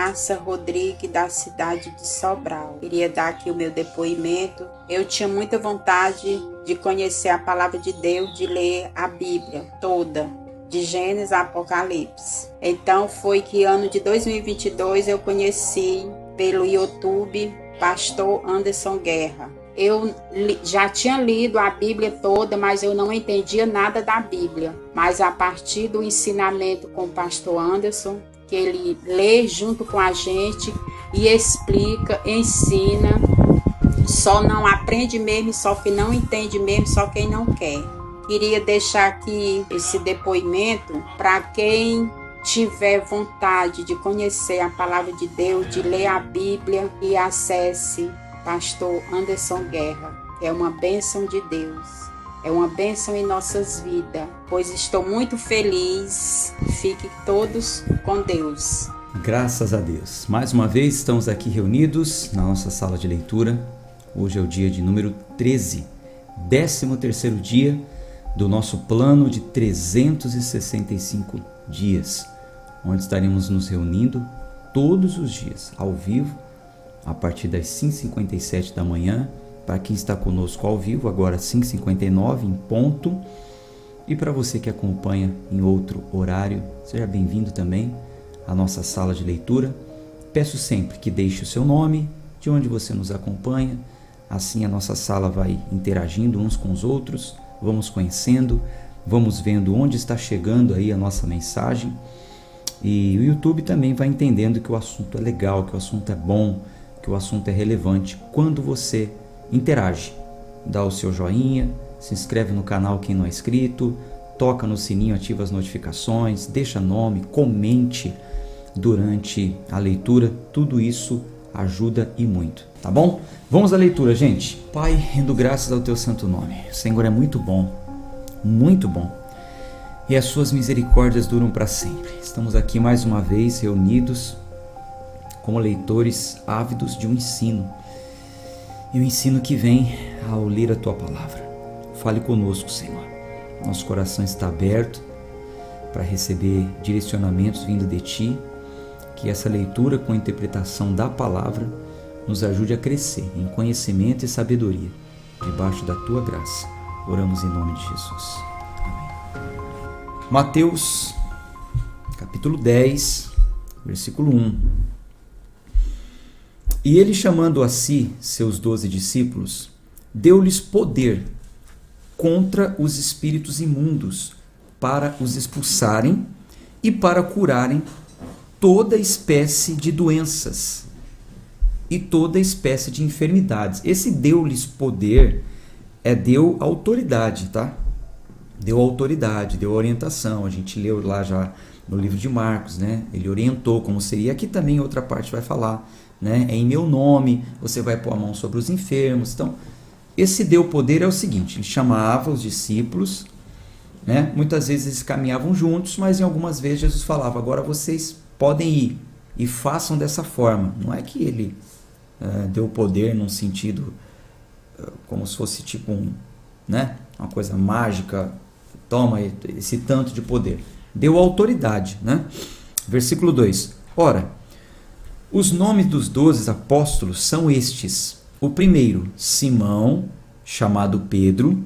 Márcia Rodrigues, da cidade de Sobral. Queria dar aqui o meu depoimento. Eu tinha muita vontade de conhecer a palavra de Deus, de ler a Bíblia toda, de Gênesis a Apocalipse. Então foi que ano de 2022 eu conheci pelo YouTube Pastor Anderson Guerra. Eu já tinha lido a Bíblia toda, mas eu não entendia nada da Bíblia. Mas a partir do ensinamento com o pastor Anderson, que ele lê junto com a gente e explica, ensina, só não aprende mesmo, só que não entende mesmo, só quem não quer. Queria deixar aqui esse depoimento para quem tiver vontade de conhecer a palavra de Deus, de ler a Bíblia, e acesse Pastor Anderson Guerra. É uma bênção de Deus, é uma bênção em nossas vidas, pois estou muito feliz. Fiquem todos com Deus. Graças a Deus. Mais uma vez estamos aqui reunidos na nossa sala de leitura. Hoje é o dia de número 13, 13º dia do nosso plano de 365 dias, onde estaremos nos reunindo todos os dias, ao vivo, a partir das 5h57 da manhã, para quem está conosco ao vivo, agora 5h59 em ponto, e para você que acompanha em outro horário, seja bem-vindo também à nossa sala de leitura. Peço sempre que deixe o seu nome, de onde você nos acompanha, assim a nossa sala vai interagindo uns com os outros, vamos conhecendo, vamos vendo onde está chegando aí a nossa mensagem, e o YouTube também vai entendendo que o assunto é legal, que o assunto é bom, que o assunto é relevante quando você interage. Dá o seu joinha, se inscreve no canal quem não é inscrito, toca no sininho, ativa as notificações, deixa nome, comente durante a leitura, tudo isso ajuda e muito, tá bom? Vamos à leitura, gente. Pai, rendo graças ao teu santo nome. O Senhor é muito bom, e as suas misericórdias duram para sempre. Estamos aqui mais uma vez reunidos como leitores ávidos de um ensino, e o ensino que vem ao ler a tua palavra. Fale conosco, Senhor. Nosso coração está aberto para receber direcionamentos vindo de ti, que essa leitura com a interpretação da palavra nos ajude a crescer em conhecimento e sabedoria, debaixo da tua graça. Oramos em nome de Jesus. Amém. Mateus, capítulo 10, versículo 1. E ele, chamando a si seus 12 discípulos, deu-lhes poder contra os espíritos imundos, para os expulsarem e para curarem toda espécie de doenças e toda espécie de enfermidades. Esse deu-lhes poder deu autoridade, tá? Deu autoridade, deu orientação. A gente leu lá já no livro de Marcos, né? Ele orientou como seria. Aqui também outra parte vai falar, né? É em meu nome, você vai pôr a mão sobre os enfermos. Então, esse deu poder é o seguinte: ele chamava os discípulos, né? Muitas vezes eles caminhavam juntos, mas em algumas vezes Jesus falava: agora vocês podem ir e façam dessa forma. Não é que ele deu poder num sentido como se fosse tipo uma coisa mágica, toma esse tanto de poder. Deu autoridade, né? Versículo 2. Ora, os nomes dos 12 apóstolos são estes: o primeiro, Simão, chamado Pedro,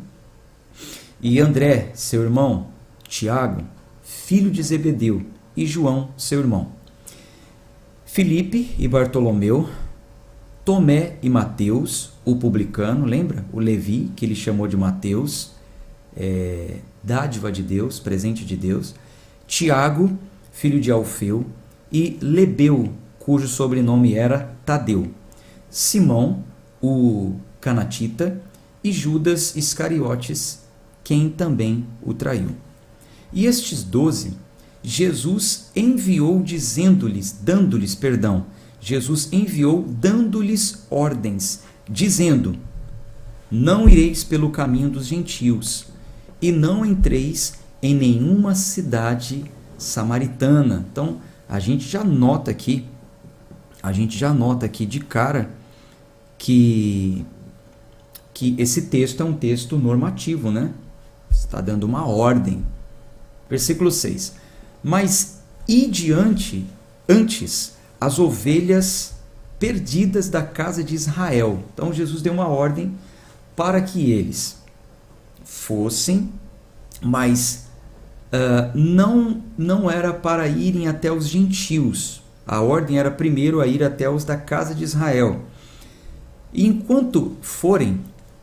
e André, seu irmão, Tiago, filho de Zebedeu, e João, seu irmão, Filipe e Bartolomeu, Tomé e Mateus, o publicano, lembra? O Levi, que ele chamou de Mateus, dádiva de Deus, presente de Deus, Tiago, filho de Alfeu, e Lebeu, cujo sobrenome era Tadeu, Simão, o canatita, e Judas Iscariotes, quem também o traiu. E estes 12, Jesus enviou dando-lhes ordens, dizendo: não ireis pelo caminho dos gentios, e não entreis em nenhuma cidade samaritana. Então, a gente já nota aqui de cara que esse texto é um texto normativo, né? Está dando uma ordem. Versículo 6. Mas ide antes as ovelhas perdidas da casa de Israel. Então Jesus deu uma ordem para que eles fossem, mas não era para irem até os gentios. A ordem era primeiro a ir até os da casa de Israel. E enquanto forem,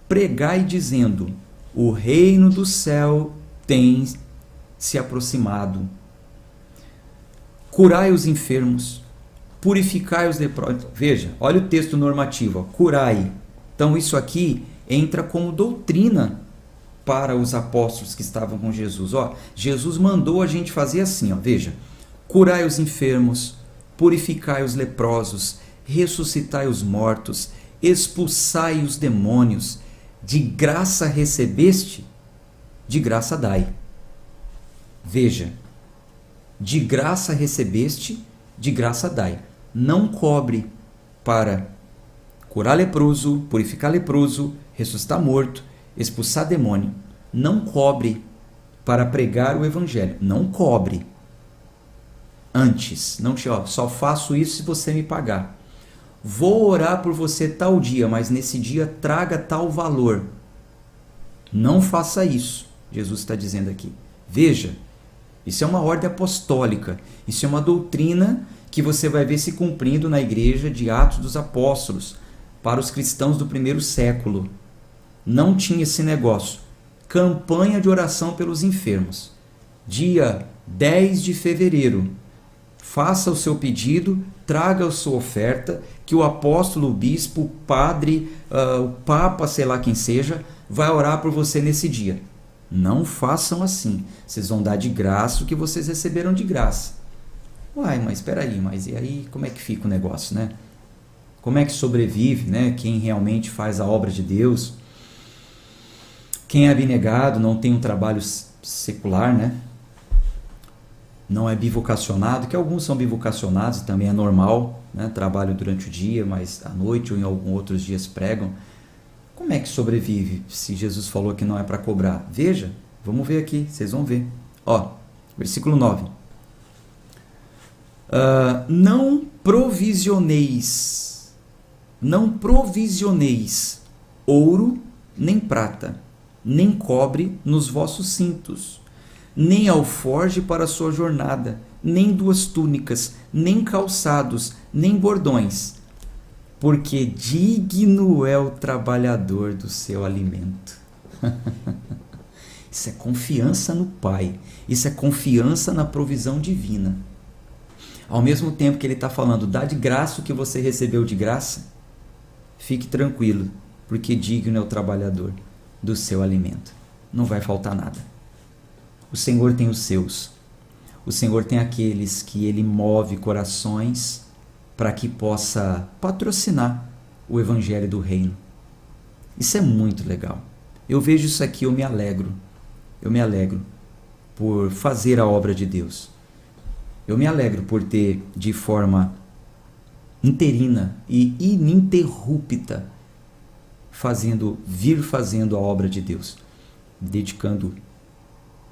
pregai dizendo: o reino do céu tem se aproximado. Curai os enfermos, purificai os leprosos. Veja, olha o texto normativo, ó, curai. Então isso aqui entra como doutrina para os apóstolos que estavam com Jesus. Ó, Jesus mandou a gente fazer assim, ó, veja: curai os enfermos, purificai os leprosos, ressuscitai os mortos, expulsai os demônios. De graça recebeste, de graça dai. Veja, de graça recebeste, de graça dai. Não cobre para curar leproso, purificar leproso, ressuscitar morto, expulsar demônio. Não cobre para pregar o evangelho. Não cobre. Antes, não te, ó, só faço isso se você me pagar. Vou orar por você tal dia, mas nesse dia traga tal valor. Não faça isso, Jesus está dizendo aqui. Veja, isso é uma ordem apostólica. Isso é uma doutrina que você vai ver se cumprindo na igreja de Atos dos Apóstolos, para os cristãos do primeiro século. Não tinha esse negócio. Campanha de oração pelos enfermos. Dia 10 de fevereiro. Faça o seu pedido, traga a sua oferta, que o apóstolo, o bispo, o padre, o papa, sei lá quem seja, vai orar por você nesse dia. Não façam assim. Vocês vão dar de graça o que vocês receberam de graça. Uai, mas espera aí, mas e aí como é que fica o negócio, né? Como é que sobrevive, né? Quem realmente faz a obra de Deus? Quem é abnegado, não tem um trabalho secular, né? Não é bivocacionado, que alguns são bivocacionados, também é normal, né? Trabalham durante o dia, mas à noite ou em alguns outros dias pregam. Como é que sobrevive se Jesus falou que não é para cobrar? Veja, vamos ver aqui, vocês vão ver. Ó, versículo 9. Não provisioneis ouro, nem prata, nem cobre nos vossos cintos, nem alforge para a sua jornada, nem 2 túnicas, nem calçados, nem bordões, porque digno é o trabalhador do seu alimento. Isso é confiança no Pai, isso é confiança na provisão divina. Ao mesmo tempo que ele está falando, dá de graça o que você recebeu de graça, fique tranquilo, porque digno é o trabalhador do seu alimento. Não vai faltar nada. O Senhor tem os seus. O Senhor tem aqueles que Ele move corações para que possa patrocinar o Evangelho do Reino. Isso é muito legal. Eu vejo isso aqui, eu me alegro. Eu me alegro por fazer a obra de Deus. Eu me alegro por ter, de forma interina e ininterrupta, vir fazendo a obra de Deus, dedicando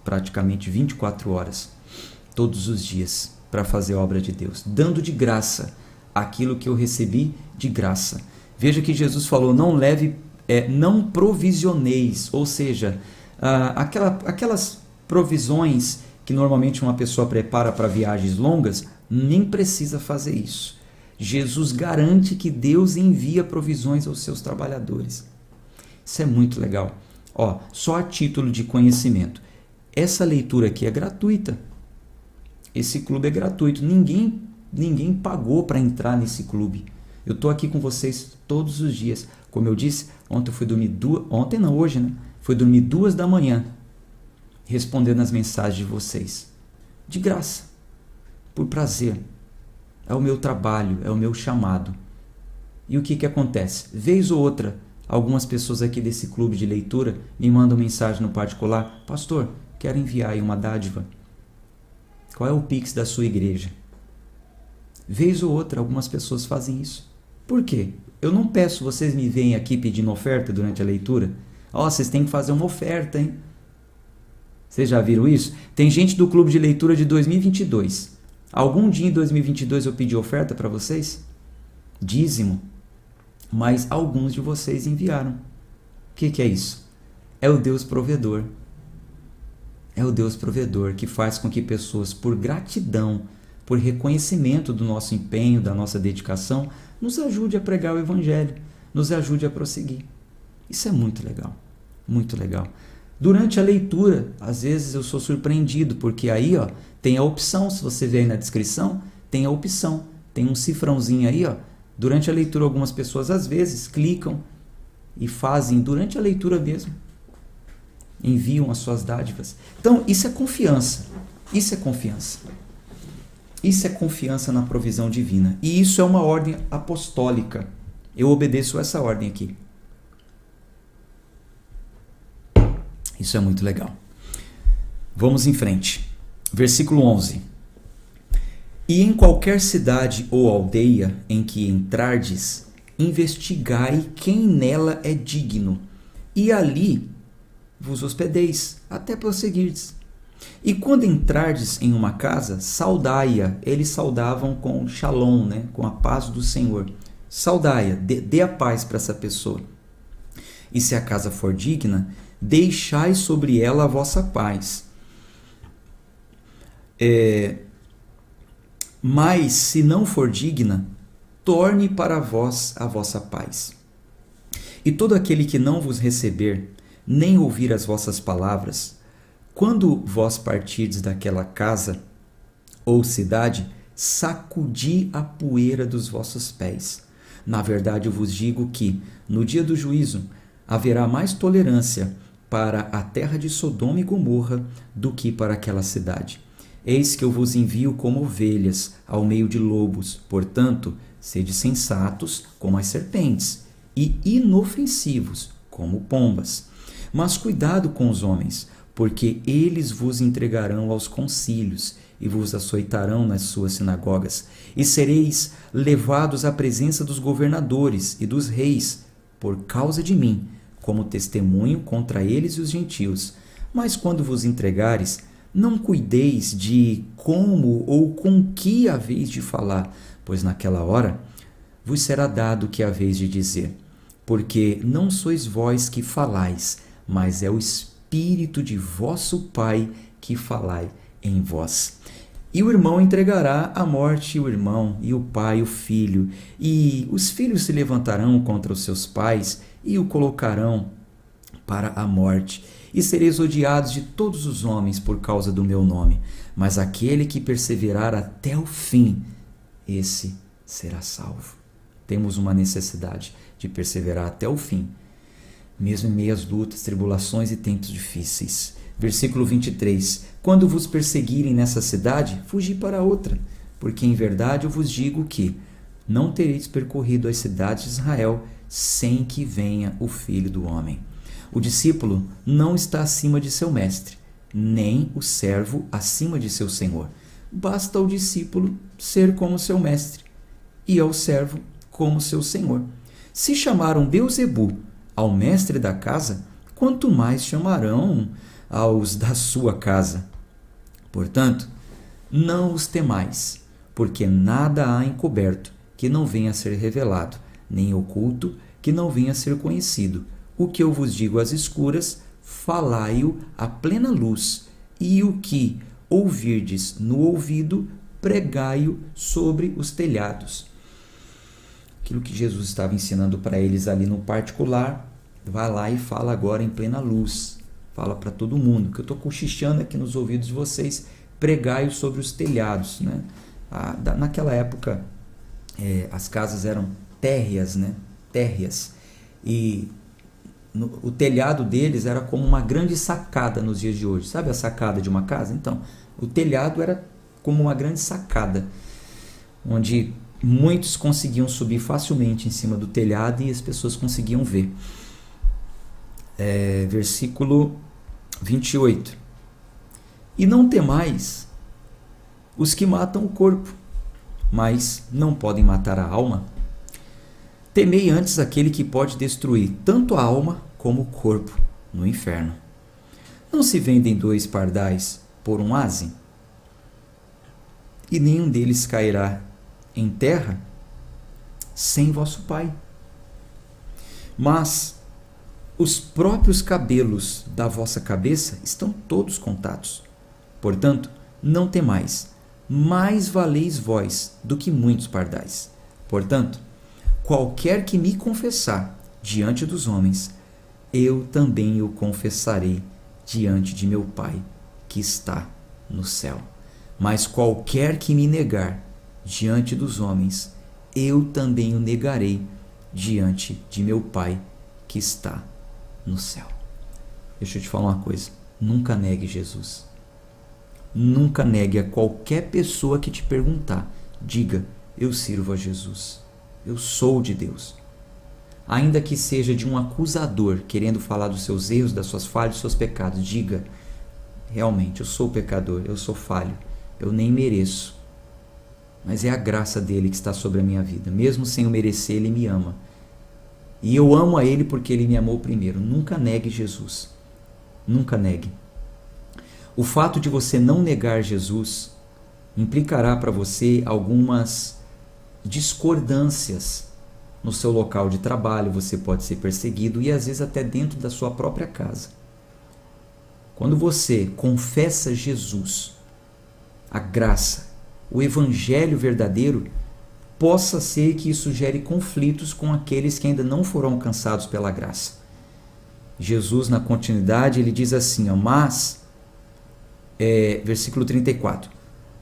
praticamente 24 horas, todos os dias, para fazer a obra de Deus, dando de graça aquilo que eu recebi de graça. Veja que Jesus falou, não provisioneis, ou seja, aquelas provisões que normalmente uma pessoa prepara para viagens longas, nem precisa fazer isso. Jesus garante que Deus envia provisões aos seus trabalhadores. Isso é muito legal. Ó, só a título de conhecimento. Essa leitura aqui é gratuita. Esse clube é gratuito. Ninguém pagou para entrar nesse clube. Eu estou aqui com vocês todos os dias. Como eu disse, ontem eu fui dormir hoje, né? Fui dormir 2 da manhã, respondendo as mensagens de vocês. De graça. Por prazer. É o meu trabalho, é o meu chamado. E o que acontece? Vez ou outra, algumas pessoas aqui desse clube de leitura me mandam mensagem no particular. Pastor, quero enviar aí uma dádiva. Qual é o Pix da sua igreja? Vez ou outra, algumas pessoas fazem isso. Por quê? Eu não peço, vocês me veem aqui pedindo oferta durante a leitura. Vocês têm que fazer uma oferta, hein? Vocês já viram isso? Tem gente do clube de leitura de 2022. Algum dia em 2022 eu pedi oferta para vocês? Dízimo. Mas alguns de vocês enviaram. O que é isso? É o Deus provedor. É o Deus provedor que faz com que pessoas, por gratidão, por reconhecimento do nosso empenho, da nossa dedicação, nos ajude a pregar o Evangelho, nos ajude a prosseguir. Isso é muito legal, muito legal. Durante a leitura, às vezes eu sou surpreendido, porque aí tem a opção, se você ver aí na descrição, tem a opção, tem um cifrãozinho aí. Durante a leitura, algumas pessoas às vezes clicam e fazem durante a leitura mesmo. Enviam as suas dádivas. Então, isso é confiança. Isso é confiança. Isso é confiança na provisão divina. E isso é uma ordem apostólica. Eu obedeço essa ordem aqui. Isso é muito legal. Vamos em frente. Versículo 11. E em qualquer cidade ou aldeia em que entrardes, investigai quem nela é digno, e ali vos hospedeis, até prosseguirdes. E quando entrardes em uma casa, saudai-a. Eles saudavam com shalom, né? Com a paz do Senhor. Saudai-a, dê a paz para essa pessoa. E se a casa for digna, deixai sobre ela a vossa paz. Mas se não for digna, torne para vós a vossa paz. E todo aquele que não vos receber, nem ouvir as vossas palavras, quando vós partirdes daquela casa ou cidade, sacudi a poeira dos vossos pés. Na verdade, eu vos digo que, no dia do juízo, haverá mais tolerância para a terra de Sodoma e Gomorra do que para aquela cidade. Eis que eu vos envio como ovelhas ao meio de lobos. Portanto, sede sensatos como as serpentes e inofensivos como pombas. Mas cuidado com os homens, porque eles vos entregarão aos concílios e vos açoitarão nas suas sinagogas, e sereis levados à presença dos governadores e dos reis, por causa de mim, como testemunho contra eles e os gentios. Mas quando vos entregares, não cuideis de como ou com que haveis de falar, pois naquela hora vos será dado o que haveis de dizer. Porque não sois vós que falais, mas é o Espírito de vosso Pai que falai em vós. E o irmão entregará à morte o irmão, e o pai o filho, e os filhos se levantarão contra os seus pais e o colocarão para a morte. E sereis odiados de todos os homens por causa do meu nome. Mas aquele que perseverar até o fim, esse será salvo. Temos uma necessidade de perseverar até o fim, mesmo em meio às lutas, tribulações e tempos difíceis. Versículo 23. Quando vos perseguirem nessa cidade, fugi para outra, porque em verdade eu vos digo que não tereis percorrido as cidades de Israel sem que venha o Filho do Homem. O discípulo não está acima de seu mestre, nem o servo acima de seu senhor. Basta ao discípulo ser como seu mestre, e ao servo como seu senhor. Se chamaram Beelzebu ao mestre da casa, quanto mais chamarão aos da sua casa. Portanto, não os temais, porque nada há encoberto que não venha a ser revelado, nem oculto que não venha a ser conhecido. O que eu vos digo às escuras, falai-o à plena luz, e o que ouvirdes no ouvido, pregai-o sobre os telhados. Aquilo que Jesus estava ensinando para eles ali no particular, vai lá e fala agora em plena luz. Fala para todo mundo, que eu estou cochichando aqui nos ouvidos de vocês, pregai-o sobre os telhados. Né? Naquela época, as casas eram térreas, né? Térreas. E o telhado deles era como uma grande sacada nos dias de hoje. Sabe a sacada de uma casa? Então, o telhado era como uma grande sacada, onde muitos conseguiam subir facilmente em cima do telhado e as pessoas conseguiam ver. Versículo 28. E não temais os que matam o corpo, mas não podem matar a alma. Temei antes aquele que pode destruir tanto a alma como o corpo no inferno. Não se vendem 2 pardais por um aze? e nenhum deles cairá em terra sem vosso Pai. Mas os próprios cabelos da vossa cabeça estão todos contados. Portanto, não temais, mais valeis vós do que muitos pardais. Portanto, qualquer que me confessar diante dos homens, eu também o confessarei diante de meu Pai que está no céu. Mas qualquer que me negar diante dos homens, eu também o negarei diante de meu Pai que está no céu. Deixa eu te falar uma coisa. Nunca negue Jesus. Nunca negue a qualquer pessoa que te perguntar. Diga, eu sirvo a Jesus. Eu sou de Deus. Ainda que seja de um acusador querendo falar dos seus erros, das suas falhas, dos seus pecados, diga, realmente, eu sou pecador, eu sou falho, eu nem mereço. Mas é a graça dele que está sobre a minha vida. Mesmo sem eu merecer, ele me ama. E eu amo a ele porque ele me amou primeiro. Nunca negue Jesus. Nunca negue. O fato de você não negar Jesus implicará para você algumas discordâncias no seu local de trabalho. Você pode ser perseguido e às vezes até dentro da sua própria casa. Quando você confessa Jesus, a graça, o evangelho verdadeiro, possa ser que isso gere conflitos com aqueles que ainda não foram alcançados pela graça. Jesus, na continuidade, ele diz assim, versículo 34,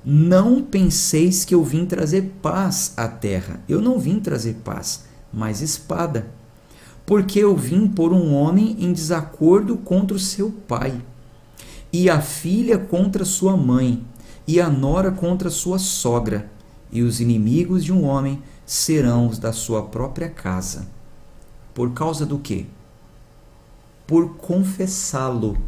não penseis que eu vim trazer paz à terra. Eu não vim trazer paz, mas espada. Porque eu vim pôr um homem em desacordo contra o seu pai, e a filha contra sua mãe, e a nora contra sua sogra, e os inimigos de um homem serão os da sua própria casa. Por causa do quê? Por confessá-lo.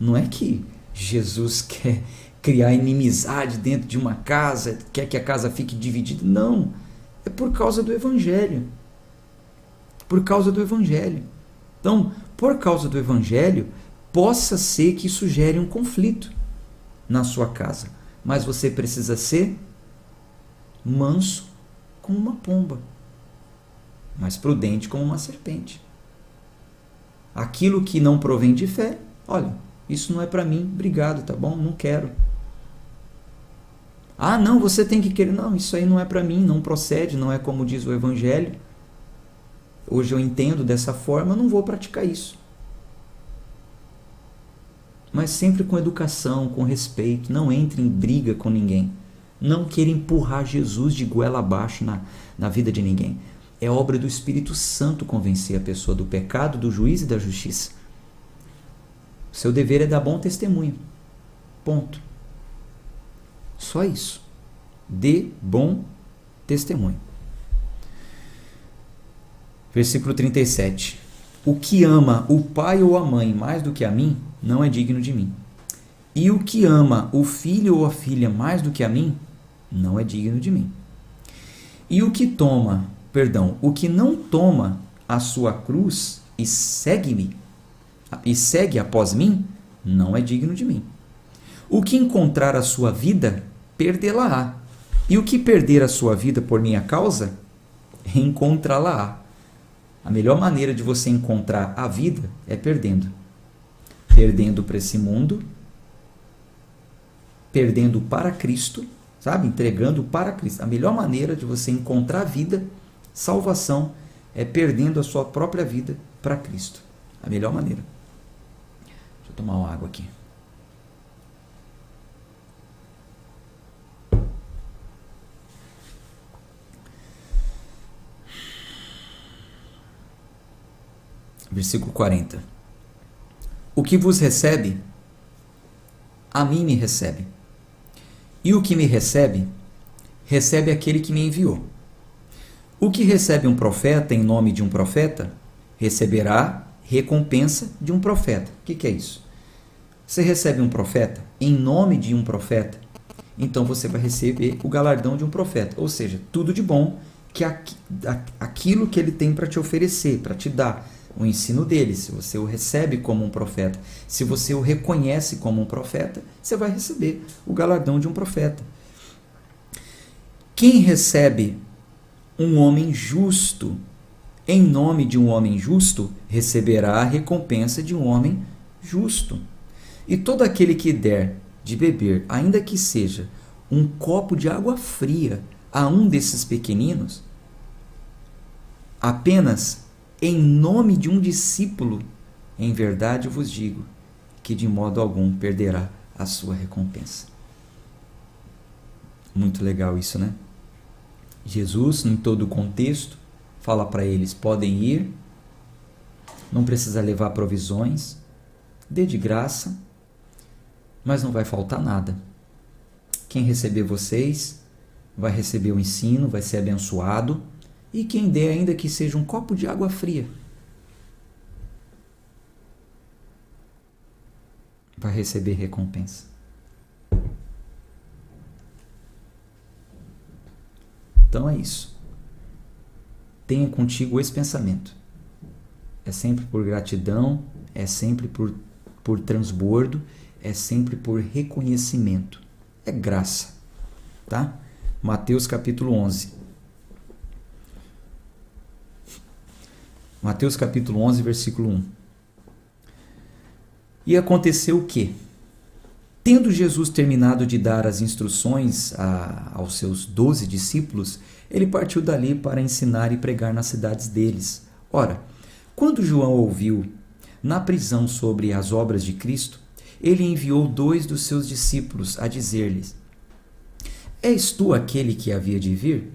Não é que Jesus quer criar inimizade dentro de uma casa, quer que a casa fique dividida. Não. É por causa do Evangelho. Por causa do Evangelho. Então, por causa do Evangelho, possa ser que isso gere um conflito na sua casa. Mas você precisa ser manso como uma pomba, mas prudente como uma serpente. Aquilo que não provém de fé, olha, isso não é para mim, obrigado, tá bom? Não quero. Ah, não, você tem que querer. Não, isso aí não é para mim, não procede, não é como diz o Evangelho. Hoje eu entendo dessa forma, eu não vou praticar isso. Mas sempre com educação, com respeito, não entre em briga com ninguém. Não queira empurrar Jesus de goela abaixo na vida de ninguém. É obra do Espírito Santo convencer a pessoa do pecado, do juízo e da justiça. Seu dever é dar bom testemunho. Ponto. Só isso. Dê bom testemunho. Versículo 37. O que ama o pai ou a mãe mais do que a mim, não é digno de mim. E o que ama o filho ou a filha mais do que a mim, não é digno de mim. E o que não toma a sua cruz e segue após mim, não é digno de mim. O que encontrar a sua vida, perdê-la-á. E o que perder a sua vida por minha causa, encontrá-la-á. A melhor maneira de você encontrar a vida é perdendo. Perdendo para esse mundo, perdendo para Cristo, sabe? Entregando para Cristo. A melhor maneira de você encontrar vida, salvação, é perdendo a sua própria vida para Cristo. A melhor maneira. Deixa eu tomar uma água aqui. Versículo 40. O que vos recebe, a mim me recebe. E o que me recebe, recebe aquele que me enviou. O que recebe um profeta em nome de um profeta, receberá recompensa de um profeta. O que é isso? Você recebe um profeta em nome de um profeta, então você vai receber o galardão de um profeta. Ou seja, tudo de bom que aquilo que ele tem para te oferecer, para te dar. O ensino dele, se você o recebe como um profeta, se você o reconhece como um profeta, você vai receber o galardão de um profeta. Quem recebe um homem justo, em nome de um homem justo, receberá a recompensa de um homem justo. E todo aquele que der de beber, ainda que seja um copo de água fria, a um desses pequeninos, apenas em nome de um discípulo, em verdade eu vos digo que de modo algum perderá a sua recompensa. Muito legal isso, né? Jesus, em todo o contexto, fala para eles: podem ir, não precisa levar provisões, dê de graça, mas não vai faltar nada. Quem receber vocês vai receber o ensino, vai ser abençoado, e quem der, ainda que seja um copo de água fria, vai receber recompensa. Então é isso. Tenha contigo esse pensamento. É sempre por gratidão, é sempre por transbordo, é sempre por reconhecimento. É graça. Tá? Mateus capítulo 11. Mateus capítulo 11, versículo 1. E aconteceu o quê? Tendo Jesus terminado de dar as instruções aos seus 12 discípulos, ele partiu dali para ensinar e pregar nas cidades deles. Ora, quando João ouviu na prisão sobre as obras de Cristo, ele enviou 2 dos seus discípulos a dizer-lhes: És tu aquele que havia de vir?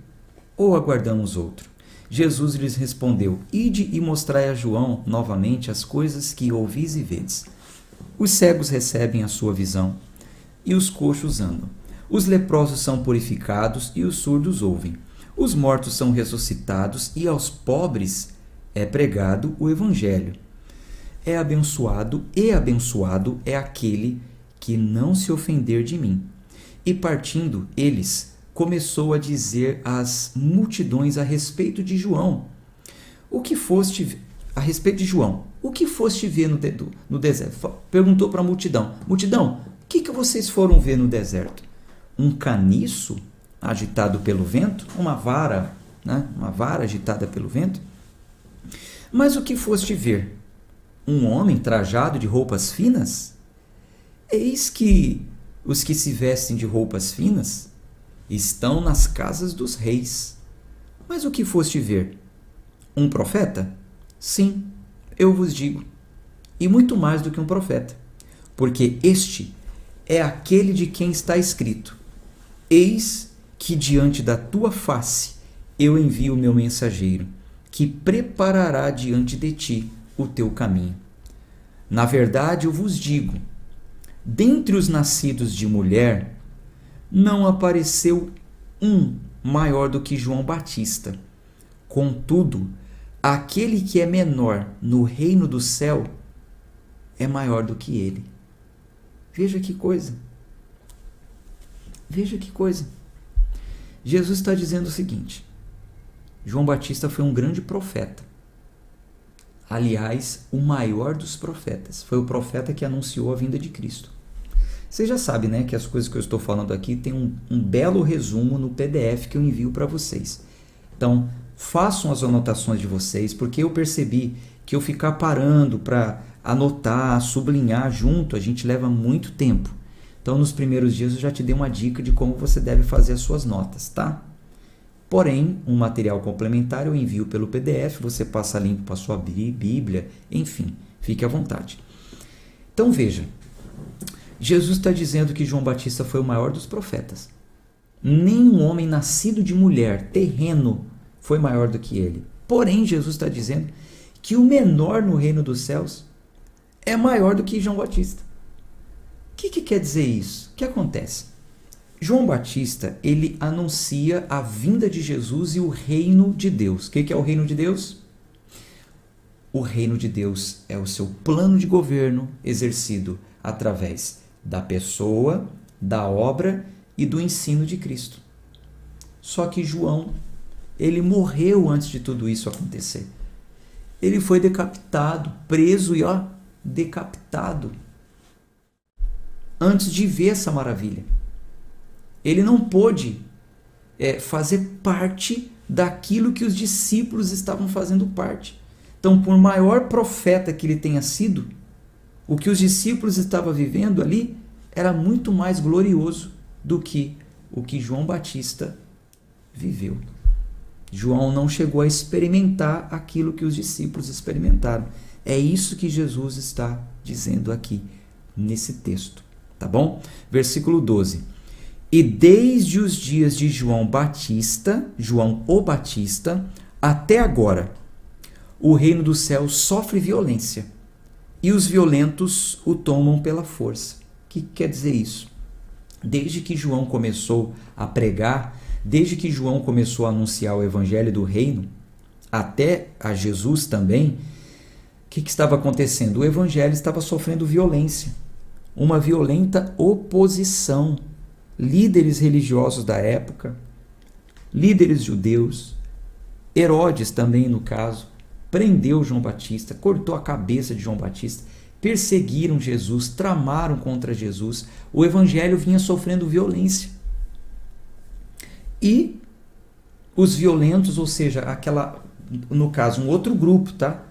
Ou aguardamos outro? Jesus lhes respondeu: Ide e mostrai a João novamente as coisas que ouvis e vedes. Os cegos recebem a sua visão, e os coxos andam. Os leprosos são purificados, e os surdos ouvem. Os mortos são ressuscitados, e aos pobres é pregado o evangelho. É abençoado é aquele que não se ofender de mim. E partindo eles, começou a dizer às multidões a respeito de João. A respeito de João, o que foste ver no deserto? Perguntou para a multidão: multidão, o que vocês foram ver no deserto? Um caniço agitado pelo vento? Uma vara, né? Uma vara agitada pelo vento? Mas o que foste ver? Um homem trajado de roupas finas? Eis que os que se vestem de roupas finas estão nas casas dos reis. Mas o que foste ver? Um profeta? Sim, eu vos digo, e muito mais do que um profeta, porque este é aquele de quem está escrito: Eis que diante da tua face eu envio o meu mensageiro, que preparará diante de ti o teu caminho. Na verdade, eu vos digo, dentre os nascidos de mulher, não apareceu um maior do que João Batista. Contudo, aquele que é menor no reino do céu é maior do que ele. Veja que coisa. Veja que coisa. Jesus está dizendo o seguinte: João Batista foi um grande profeta. Aliás, o maior dos profetas. Foi o profeta que anunciou a vinda de Cristo. Você já sabe, né, que as coisas que eu estou falando aqui tem um belo resumo no PDF que eu envio para vocês. Então, façam as anotações de vocês, porque eu percebi que eu ficar parando para anotar, sublinhar junto, a gente leva muito tempo. Então, nos primeiros dias eu já te dei uma dica de como você deve fazer as suas notas, tá? Porém, um material complementar eu envio pelo PDF, você passa link para a sua Bíblia, enfim, fique à vontade. Então, veja, Jesus está dizendo que João Batista foi o maior dos profetas. Nenhum homem nascido de mulher, terreno, foi maior do que ele. Porém, Jesus está dizendo que o menor no reino dos céus é maior do que João Batista. O que quer dizer isso? O que acontece? João Batista, ele anuncia a vinda de Jesus e o reino de Deus. O que é o reino de Deus? O reino de Deus é o seu plano de governo exercido através da pessoa, da obra e do ensino de Cristo. Só que João, ele morreu antes de tudo isso acontecer. Ele foi decapitado, preso e decapitado antes de ver essa maravilha. Ele não pôde fazer parte daquilo que os discípulos estavam fazendo parte. Então, por maior profeta que ele tenha sido, o que os discípulos estavam vivendo ali era muito mais glorioso do que o que João Batista viveu. João não chegou a experimentar aquilo que os discípulos experimentaram. É isso que Jesus está dizendo aqui nesse texto, tá bom? Versículo 12. E desde os dias de João o Batista, até agora, o reino dos céus sofre violência e os violentos o tomam pela força. O que quer dizer isso? Desde que João começou a pregar, desde que João começou a anunciar o evangelho do reino, até a Jesus também, o que estava acontecendo? O evangelho estava sofrendo violência, uma violenta oposição. Líderes religiosos da época, líderes judeus, Herodes também no caso, prendeu João Batista, cortou a cabeça de João Batista, perseguiram Jesus, tramaram contra Jesus. O evangelho vinha sofrendo violência. E os violentos, ou seja, no caso, um outro grupo, tá?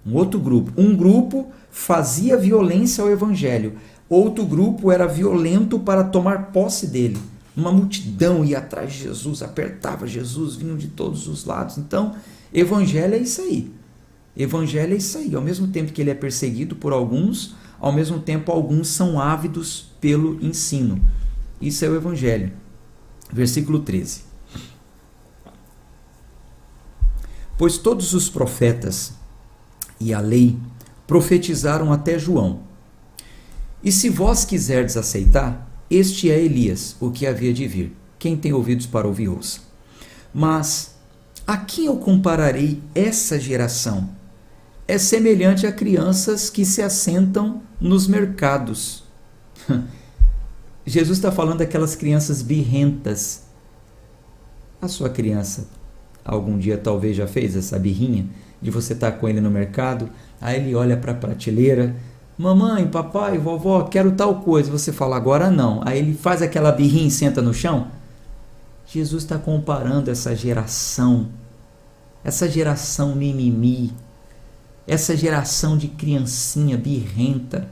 Um grupo fazia violência ao evangelho. Outro grupo era violento para tomar posse dele. Uma multidão ia atrás de Jesus, apertava Jesus, vinham de todos os lados. Então, evangelho é isso aí. Evangelho é isso aí. Ao mesmo tempo que ele é perseguido por alguns, ao mesmo tempo alguns são ávidos pelo ensino. Isso é o evangelho. Versículo 13. Pois todos os profetas e a lei profetizaram até João. E se vós quiserdes aceitar, este é Elias, o que havia de vir. Quem tem ouvidos para ouvir, ouça. Mas a quem eu compararei essa geração? É semelhante a crianças que se assentam nos mercados. Jesus está falando daquelas crianças birrentas. A sua criança, algum dia talvez já fez essa birrinha de você estar com ele no mercado, aí ele olha para a prateleira, mamãe, papai, vovó, quero tal coisa. Você fala, agora não. Aí ele faz aquela birrinha e senta no chão. Jesus está comparando essa geração mimimi, essa geração de criancinha birrenta,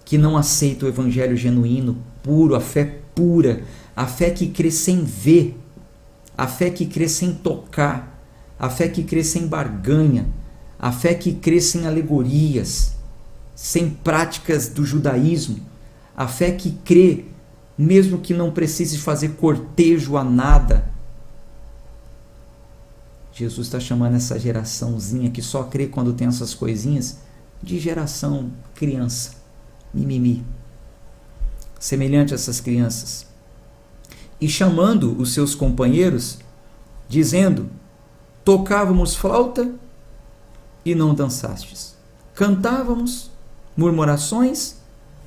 que não aceita o evangelho genuíno, puro, a fé pura, a fé que crê sem ver, a fé que crê sem tocar, a fé que crê sem barganha, a fé que crê sem alegorias, sem práticas do judaísmo, a fé que crê mesmo que não precise fazer cortejo a nada. Jesus está chamando essa geraçãozinha que só crê quando tem essas coisinhas de geração criança, mimimi, semelhante a essas crianças. E chamando os seus companheiros, dizendo, tocávamos flauta e não dançastes, cantávamos murmurações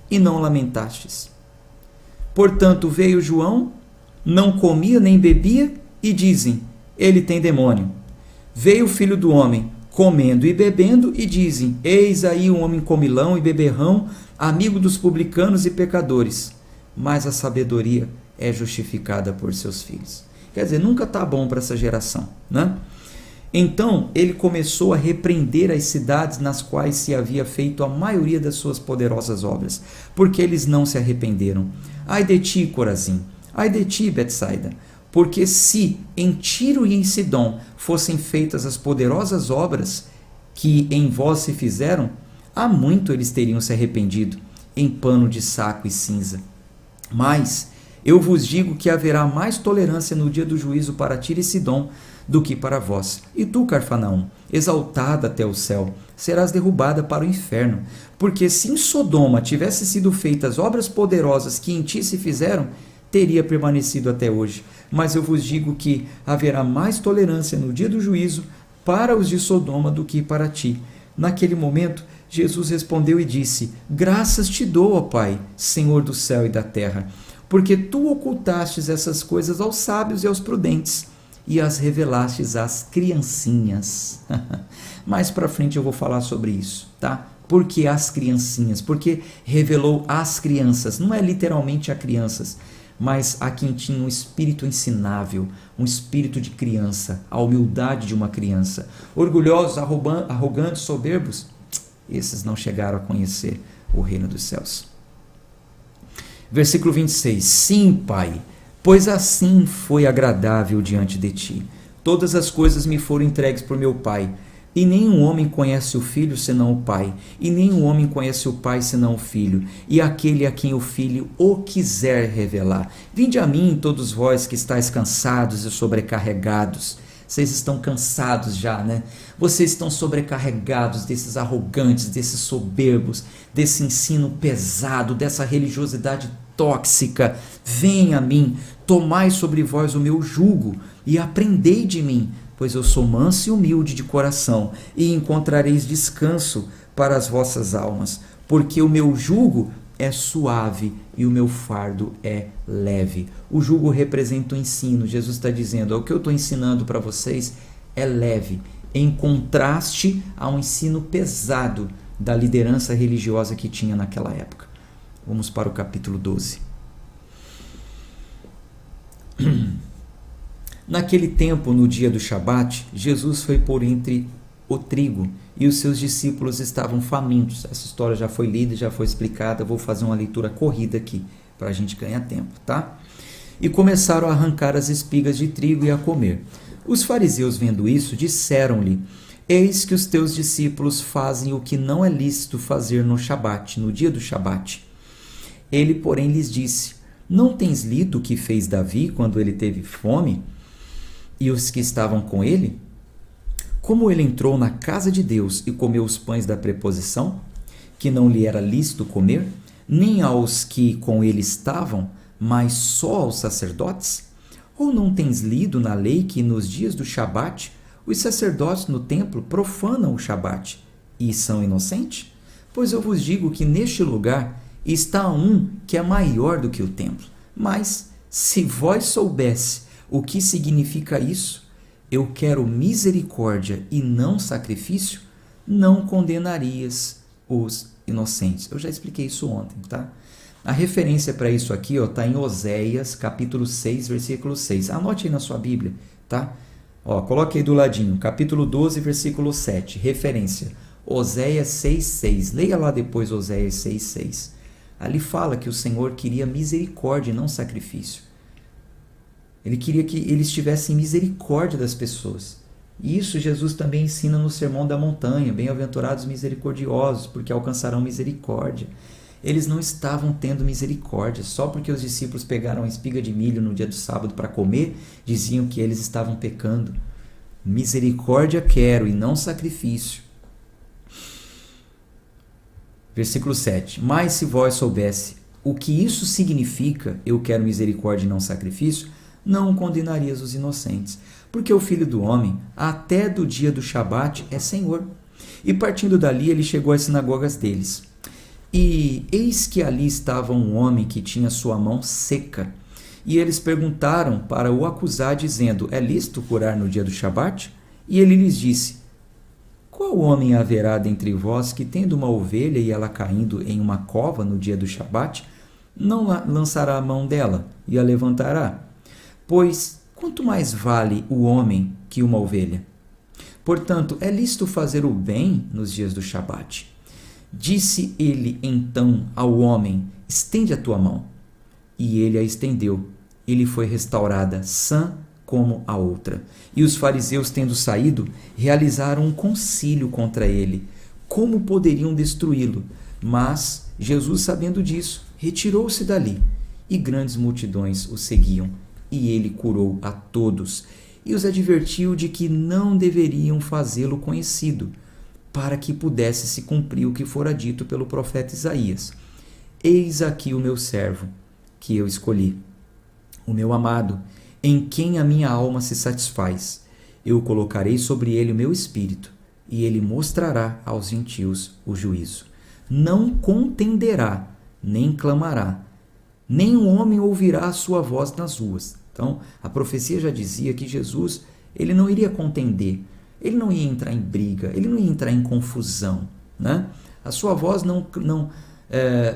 e não lamentastes. Portanto, veio João, não comia nem bebia, e dizem, ele tem demônio. Veio o Filho do Homem, comendo e bebendo, e dizem, eis aí um homem comilão e beberrão, amigo dos publicanos e pecadores. Mas a sabedoria é justificada por seus filhos. Quer dizer, nunca está bom para essa geração, né? Então, ele começou a repreender as cidades nas quais se havia feito a maioria das suas poderosas obras, porque eles não se arrependeram. Ai de ti, Corazim! Ai de ti, Betsaida! Porque se em Tiro e em Sidom fossem feitas as poderosas obras que em vós se fizeram, há muito eles teriam se arrependido, em pano de saco e cinza. Mas eu vos digo que haverá mais tolerância no dia do juízo para Tiro e Sidom do que para vós. E tu, Carfanaum, exaltada até o céu, serás derrubada para o inferno. Porque se em Sodoma tivessem sido feitas obras poderosas que em ti se fizeram, teria permanecido até hoje. Mas eu vos digo que haverá mais tolerância no dia do juízo para os de Sodoma do que para ti. Naquele momento, Jesus respondeu e disse, graças te dou, ó Pai, Senhor do céu e da terra, porque tu ocultastes essas coisas aos sábios e aos prudentes, e as revelastes às criancinhas. Mais para frente eu vou falar sobre isso, tá? Por que as criancinhas? Porque revelou às crianças, não é literalmente a crianças, mas a quem tinha um espírito ensinável, um espírito de criança, a humildade de uma criança. Orgulhosos, arrogantes, soberbos, esses não chegaram a conhecer o reino dos céus. Versículo 26. Sim, Pai, pois assim foi agradável diante de ti. Todas as coisas me foram entregues por meu Pai. E nenhum homem conhece o Filho senão o Pai, e nenhum homem conhece o Pai senão o Filho, e aquele a quem o Filho o quiser revelar. Vinde a mim, todos vós que estáis cansados e sobrecarregados. Vocês estão cansados já, né? Vocês estão sobrecarregados desses arrogantes, desses soberbos, desse ensino pesado, dessa religiosidade tóxica. Venha a mim, tomai sobre vós o meu jugo e aprendei de mim, pois eu sou manso e humilde de coração, e encontrareis descanso para as vossas almas, porque o meu jugo é suave e o meu fardo é leve. O jugo representa o ensino. Jesus está dizendo, o que eu estou ensinando para vocês é leve, em contraste ao ensino pesado da liderança religiosa que tinha naquela época. Vamos para o capítulo 12. Naquele tempo, no dia do Shabat, Jesus foi por entre o trigo e os seus discípulos estavam famintos. Essa história já foi lida, já foi explicada. Vou fazer uma leitura corrida aqui para a gente ganhar tempo, tá? E começaram a arrancar as espigas de trigo e a comer. Os fariseus, vendo isso, disseram-lhe: Eis que os teus discípulos fazem o que não é lícito fazer no Shabat, no dia do Shabat. Ele, porém, lhes disse: Não tens lido o que fez Davi quando ele teve fome? E os que estavam com ele? Como ele entrou na casa de Deus e comeu os pães da preposição, que não lhe era lícito comer, nem aos que com ele estavam, mas só aos sacerdotes? Ou não tens lido na lei que nos dias do Shabat, os sacerdotes no templo profanam o Shabat e são inocentes? Pois eu vos digo que neste lugar está um que é maior do que o templo. Mas, se vós soubesse o que significa isso, eu quero misericórdia e não sacrifício, não condenarias os inocentes. Eu já expliquei isso ontem, tá? A referência para isso aqui está em Oséias, capítulo 6, versículo 6. Anote aí na sua Bíblia, tá? Coloque aí do ladinho, capítulo 12, versículo 7. Referência, Oséias 6, 6. Leia lá depois Oséias 6, 6. Ali fala que o Senhor queria misericórdia e não sacrifício. Ele queria que eles tivessem misericórdia das pessoas. E isso Jesus também ensina no Sermão da Montanha. Bem-aventurados misericordiosos, porque alcançarão misericórdia. Eles não estavam tendo misericórdia. Só porque os discípulos pegaram a espiga de milho no dia do sábado para comer, diziam que eles estavam pecando. Misericórdia quero e não sacrifício. Versículo 7. Mas se vós soubesse o que isso significa, eu quero misericórdia e não sacrifício, não condenarias os inocentes, porque o Filho do Homem, até do dia do Shabat, é Senhor. E partindo dali, ele chegou às sinagogas deles. E eis que ali estava um homem que tinha sua mão seca. E eles perguntaram para o acusar, dizendo: É lícito curar no dia do Shabat? E ele lhes disse: Qual homem haverá dentre vós que, tendo uma ovelha e ela caindo em uma cova no dia do Shabat, não lançará a mão dela e a levantará? Pois quanto mais vale o homem que uma ovelha? Portanto, é lícito fazer o bem nos dias do Shabat. Disse ele então ao homem: Estende a tua mão. E ele a estendeu. E lhe foi restaurada, sã como a outra. E os fariseus, tendo saído, realizaram um concílio contra ele, como poderiam destruí-lo. Mas Jesus, sabendo disso, retirou-se dali, e grandes multidões o seguiam. E ele curou a todos, e os advertiu de que não deveriam fazê-lo conhecido, para que pudesse se cumprir o que fora dito pelo profeta Isaías: Eis aqui o meu servo, que eu escolhi, o meu amado, em quem a minha alma se satisfaz. Eu colocarei sobre ele o meu espírito, e ele mostrará aos gentios o juízo. Não contenderá, nem clamará, nem um homem ouvirá a sua voz nas ruas. Então, a profecia já dizia que Jesus, ele não iria contender, ele não ia entrar em briga, ele não ia entrar em confusão, né? A sua voz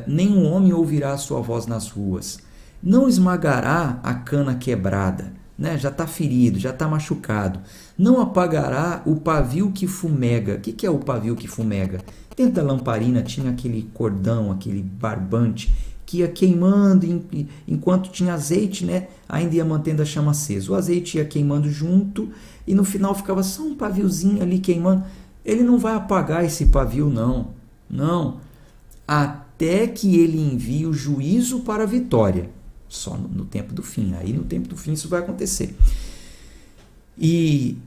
nenhum homem ouvirá a sua voz nas ruas. não esmagará a cana quebrada, né? Já está ferido, já está machucado. Não apagará o pavio que fumega. O que é o pavio que fumega? Dentro da lamparina tinha aquele cordão, aquele barbante, que ia queimando enquanto tinha azeite, né? Ainda ia mantendo a chama acesa. O azeite ia queimando junto e no final ficava só um paviozinho ali queimando. Ele não vai apagar esse pavio, não. Não. Até que ele envie o juízo para a vitória. Só no tempo do fim. Aí no tempo do fim isso vai acontecer. E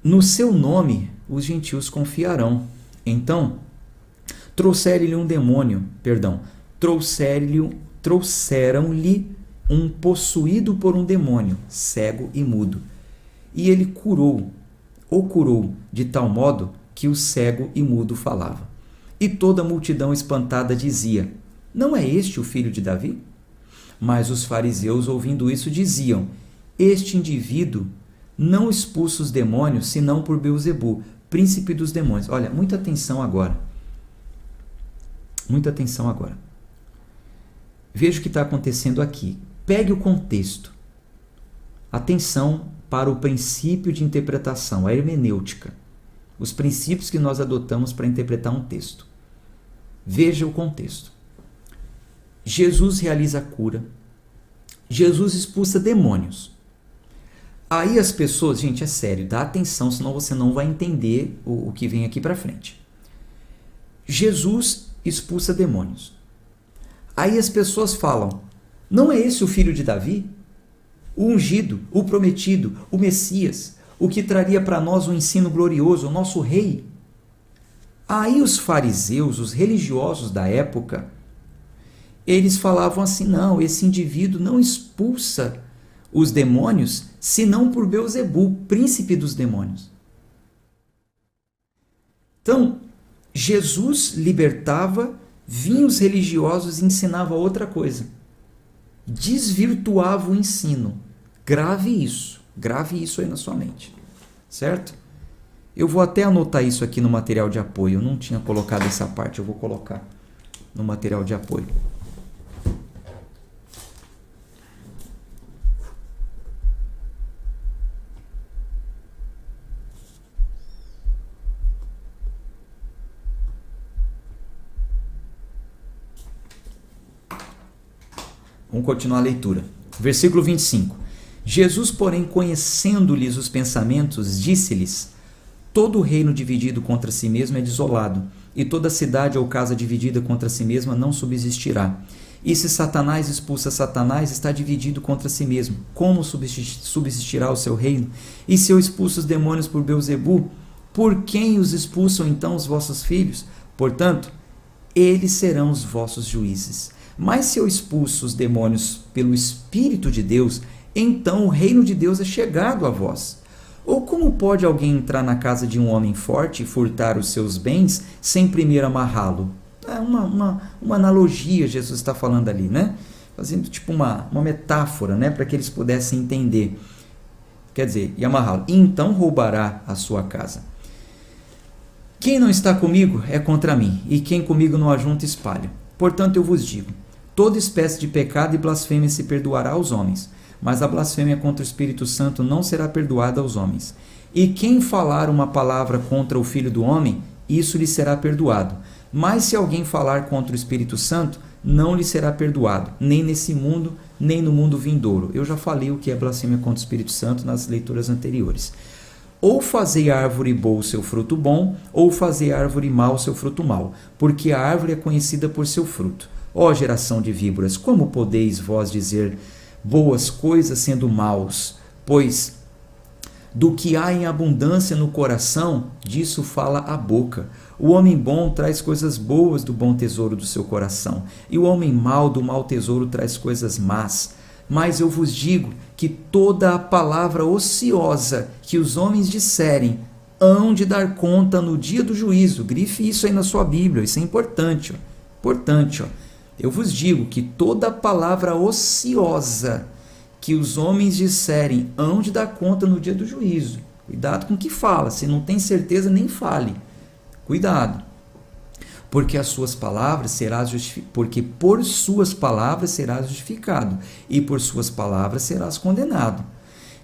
no seu nome os gentios confiarão. Então, trouxeram-lhe um possuído por um demônio, cego e mudo. E ele curou de tal modo que o cego e mudo falava. E toda a multidão espantada dizia: não é este o filho de Davi? Mas os fariseus, ouvindo isso, diziam: este indivíduo não expulsa os demônios, senão por Beelzebu, príncipe dos demônios. Olha, muita atenção agora. Muita atenção agora. Veja o que está acontecendo aqui. Pegue o contexto. Atenção para o princípio de interpretação, a hermenêutica. Os princípios que nós adotamos para interpretar um texto. Veja o contexto. Jesus realiza a cura. Jesus expulsa demônios. Aí as pessoas, gente, é sério, dá atenção, senão você não vai entender o que vem aqui para frente. Jesus expulsa demônios. Aí as pessoas falam: não é esse o filho de Davi? O ungido, o prometido, o Messias, o que traria para nós um ensino glorioso, o nosso rei? Aí os fariseus, os religiosos da época, eles falavam assim: não, esse indivíduo não expulsa os demônios, senão por Beelzebu, príncipe dos demônios. Então, Jesus libertava, vinham os religiosos e ensinava outra coisa. Desvirtuava o ensino. Grave isso aí na sua mente, certo? Eu vou até anotar isso aqui no material de apoio. Eu não tinha colocado essa parte, eu vou colocar no material de apoio. Vamos continuar a leitura. Versículo 25. Jesus, porém, conhecendo-lhes os pensamentos, disse-lhes: todo reino dividido contra si mesmo é desolado, e toda cidade ou casa dividida contra si mesma não subsistirá. E se Satanás expulsa Satanás, está dividido contra si mesmo. Como subsistirá o seu reino? E se eu expulso os demônios por Beelzebu, por quem os expulsam então os vossos filhos? Portanto, eles serão os vossos juízes. Mas se eu expulso os demônios pelo Espírito de Deus, então o reino de Deus é chegado a vós. Ou como pode alguém entrar na casa de um homem forte e furtar os seus bens sem primeiro amarrá-lo? É uma analogia Jesus está falando ali, né? Fazendo tipo uma metáfora, né? Para que eles pudessem entender. Quer dizer, e amarrá-lo. E então roubará a sua casa. Quem não está comigo é contra mim, e quem comigo não ajunta espalha. Portanto, eu vos digo: toda espécie de pecado e blasfêmia se perdoará aos homens, mas a blasfêmia contra o Espírito Santo não será perdoada aos homens. E quem falar uma palavra contra o Filho do Homem, isso lhe será perdoado. Mas se alguém falar contra o Espírito Santo, não lhe será perdoado, nem nesse mundo, nem no mundo vindouro. Eu já falei o que é blasfêmia contra o Espírito Santo nas leituras anteriores. Ou fazei a árvore boa o seu fruto bom, ou fazei a árvore má o seu fruto mau, porque a árvore é conhecida por seu fruto. Ó geração de víboras, como podeis vós dizer boas coisas sendo maus? Pois do que há em abundância no coração, disso fala a boca. O homem bom traz coisas boas do bom tesouro do seu coração, e o homem mau do mau tesouro traz coisas más. Mas eu vos digo que toda a palavra ociosa que os homens disserem, hão de dar conta no dia do juízo. Grife isso aí na sua Bíblia, isso é importante. Importante, ó. Eu vos digo que toda a palavra ociosa que os homens disserem, hão de dar conta no dia do juízo. Cuidado com o que fala, se não tem certeza, nem fale. Cuidado. porque por suas palavras serás justificado, e por suas palavras serás condenado.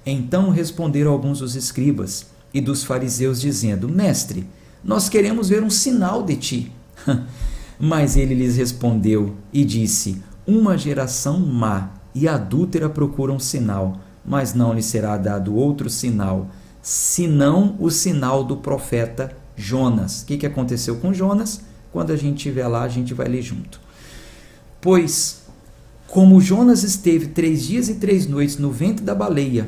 Então responderam alguns dos escribas e dos fariseus, dizendo: Mestre, nós queremos ver um sinal de ti. Mas ele lhes respondeu e disse: Uma geração má e adúltera procura um sinal, mas não lhe será dado outro sinal, senão o sinal do profeta Jonas. O que aconteceu com Jonas? Quando a gente estiver lá, a gente vai ler junto. Pois, como Jonas esteve 3 dias e 3 noites no ventre da baleia,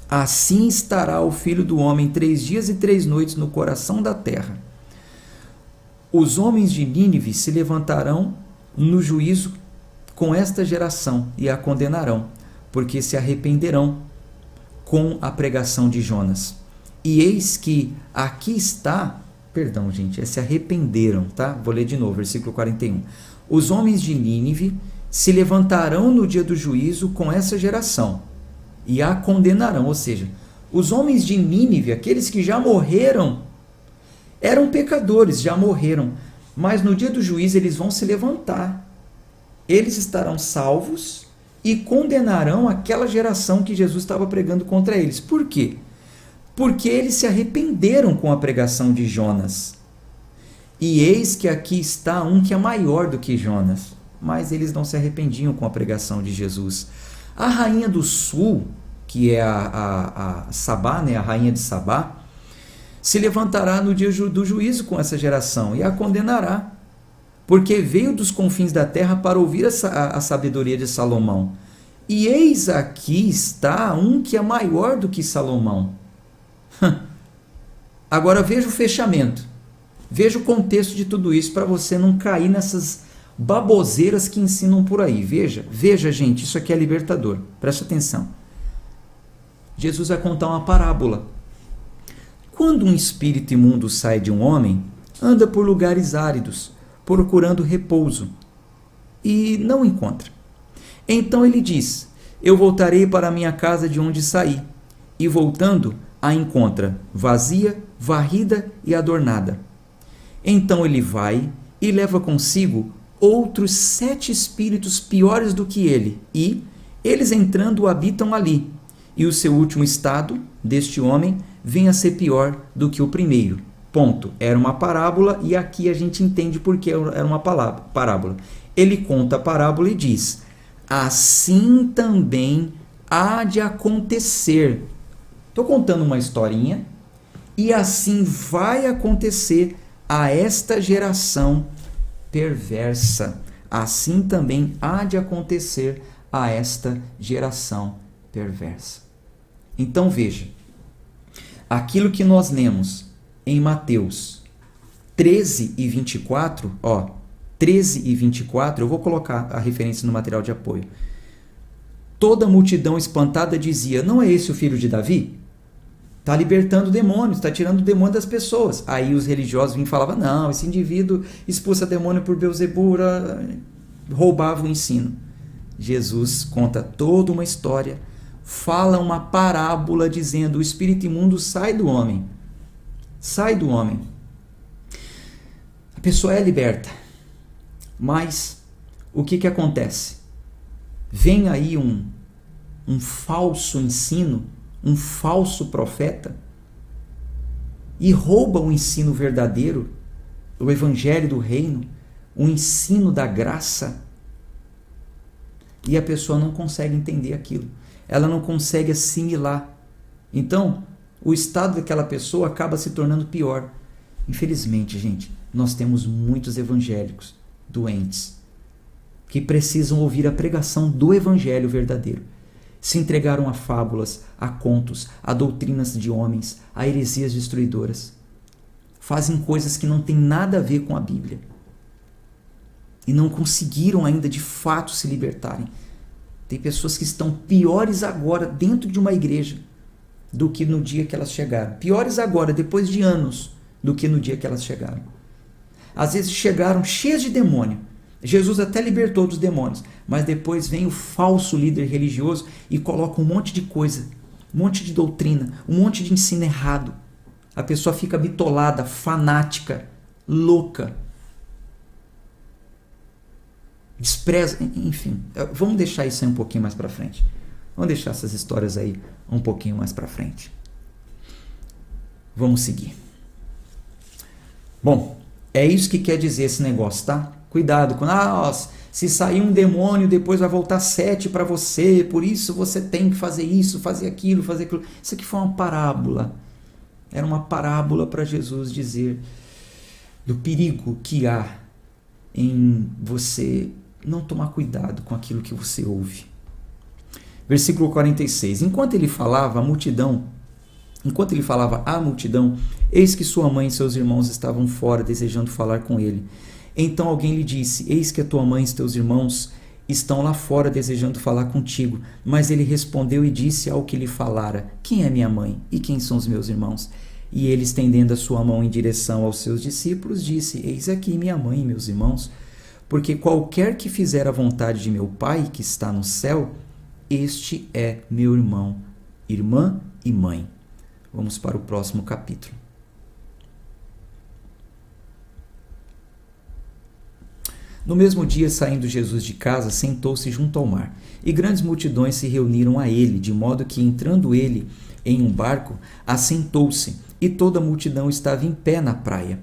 assim estará o Filho do Homem 3 dias e 3 noites no coração da terra. Os homens de Nínive se levantarão no juízo com esta geração e a condenarão, porque se arrependerão com a pregação de Jonas. E eis que aqui está, se arrependeram, tá? Vou ler de novo, versículo 41. Os homens de Nínive se levantarão no dia do juízo com essa geração e a condenarão. Ou seja, os homens de Nínive, aqueles que já morreram, eram pecadores, já morreram, mas no dia do juízo eles vão se levantar. Eles estarão salvos e condenarão aquela geração que Jesus estava pregando contra eles. Por quê? Porque eles se arrependeram com a pregação de Jonas. E eis que aqui está um que é maior do que Jonas. Mas eles não se arrependiam com a pregação de Jesus. A rainha do sul, que é a Sabá, né, a rainha de Sabá, se levantará no dia do juízo com essa geração e a condenará, porque veio dos confins da terra para ouvir a sabedoria de Salomão. E eis aqui está um que é maior do que Salomão. Agora veja o fechamento, veja o contexto de tudo isso para você não cair nessas baboseiras que ensinam por aí. Veja gente, isso aqui é libertador, preste atenção. Jesus vai contar uma parábola. Quando um espírito imundo sai de um homem, anda por lugares áridos, procurando repouso, e não encontra. Então ele diz: Eu voltarei para a minha casa de onde saí. E voltando, a encontra vazia, varrida e adornada. Então ele vai e leva consigo outros 7 espíritos piores do que ele, e eles entrando habitam ali. E o seu último estado, deste homem, vem a ser pior do que o primeiro. Ponto. Era uma parábola e aqui a gente entende por que era uma parábola. Ele conta a parábola e diz: assim também há de acontecer. Estou contando uma historinha e assim vai acontecer a esta geração perversa. Assim também há de acontecer a esta geração perversa. Então veja, aquilo que nós lemos em Mateus 13 e 24, 13 e 24, eu vou colocar a referência no material de apoio. Toda a multidão espantada dizia: não é esse o filho de Davi? Está libertando demônios, está tirando o demônio das pessoas. Aí os religiosos vinham e falavam: não, esse indivíduo expulsa demônio por Beelzebub, roubava o ensino. Jesus conta toda uma história, fala uma parábola dizendo: o espírito imundo sai do homem. Sai do homem. A pessoa é liberta. Mas o que acontece? Vem aí um falso ensino, um falso profeta, e rouba o ensino verdadeiro, o evangelho do reino, o ensino da graça, e a pessoa não consegue entender aquilo, ela não consegue assimilar. Então, o estado daquela pessoa acaba se tornando pior. Infelizmente, gente, nós temos muitos evangélicos doentes que precisam ouvir a pregação do evangelho verdadeiro. Se entregaram a fábulas, a contos, a doutrinas de homens, a heresias destruidoras. Fazem coisas que não têm nada a ver com a Bíblia. E não conseguiram ainda de fato se libertarem. Tem pessoas que estão piores agora dentro de uma igreja do que no dia que elas chegaram. Piores agora, depois de anos, do que no dia que elas chegaram. Às vezes chegaram cheias de demônio. Jesus até libertou dos demônios, mas depois vem o falso líder religioso e coloca um monte de coisa, um monte de doutrina, um monte de ensino errado. A pessoa fica bitolada, fanática, louca, despreza, enfim. Vamos deixar isso aí um pouquinho mais para frente. Vamos deixar essas histórias aí um pouquinho mais para frente. Vamos seguir. Bom, é isso que quer dizer esse negócio, tá? Cuidado com... se sair um demônio, depois vai voltar 7 para você, por isso você tem que fazer isso, fazer aquilo, fazer aquilo. Isso aqui foi uma parábola. Era uma parábola para Jesus dizer do perigo que há em você não tomar cuidado com aquilo que você ouve. Versículo 46. Enquanto ele falava à multidão, eis que sua mãe e seus irmãos estavam fora, desejando falar com ele. Então alguém lhe disse: eis que a tua mãe e teus irmãos estão lá fora, desejando falar contigo. Mas ele respondeu e disse ao que lhe falara: quem é minha mãe e quem são os meus irmãos? E ele, estendendo a sua mão em direção aos seus discípulos, disse: eis aqui minha mãe e meus irmãos, porque qualquer que fizer a vontade de meu Pai que está no céu, este é meu irmão, irmã e mãe. Vamos para o próximo capítulo. No mesmo dia, saindo Jesus de casa, sentou-se junto ao mar, e grandes multidões se reuniram a ele, de modo que, entrando ele em um barco, assentou-se, e toda a multidão estava em pé na praia.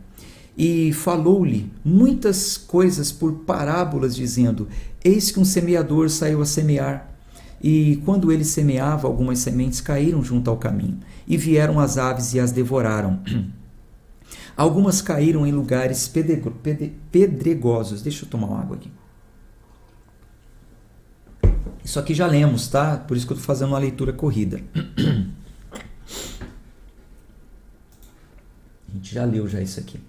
E falou-lhe muitas coisas por parábolas, dizendo: eis que um semeador saiu a semear. E quando ele semeava, algumas sementes caíram junto ao caminho, e vieram as aves e as devoraram. Algumas caíram em lugares pedregosos. Deixa eu tomar uma água aqui. Isso aqui já lemos, tá? Por isso que eu estou fazendo uma leitura corrida. A gente já leu isso aqui.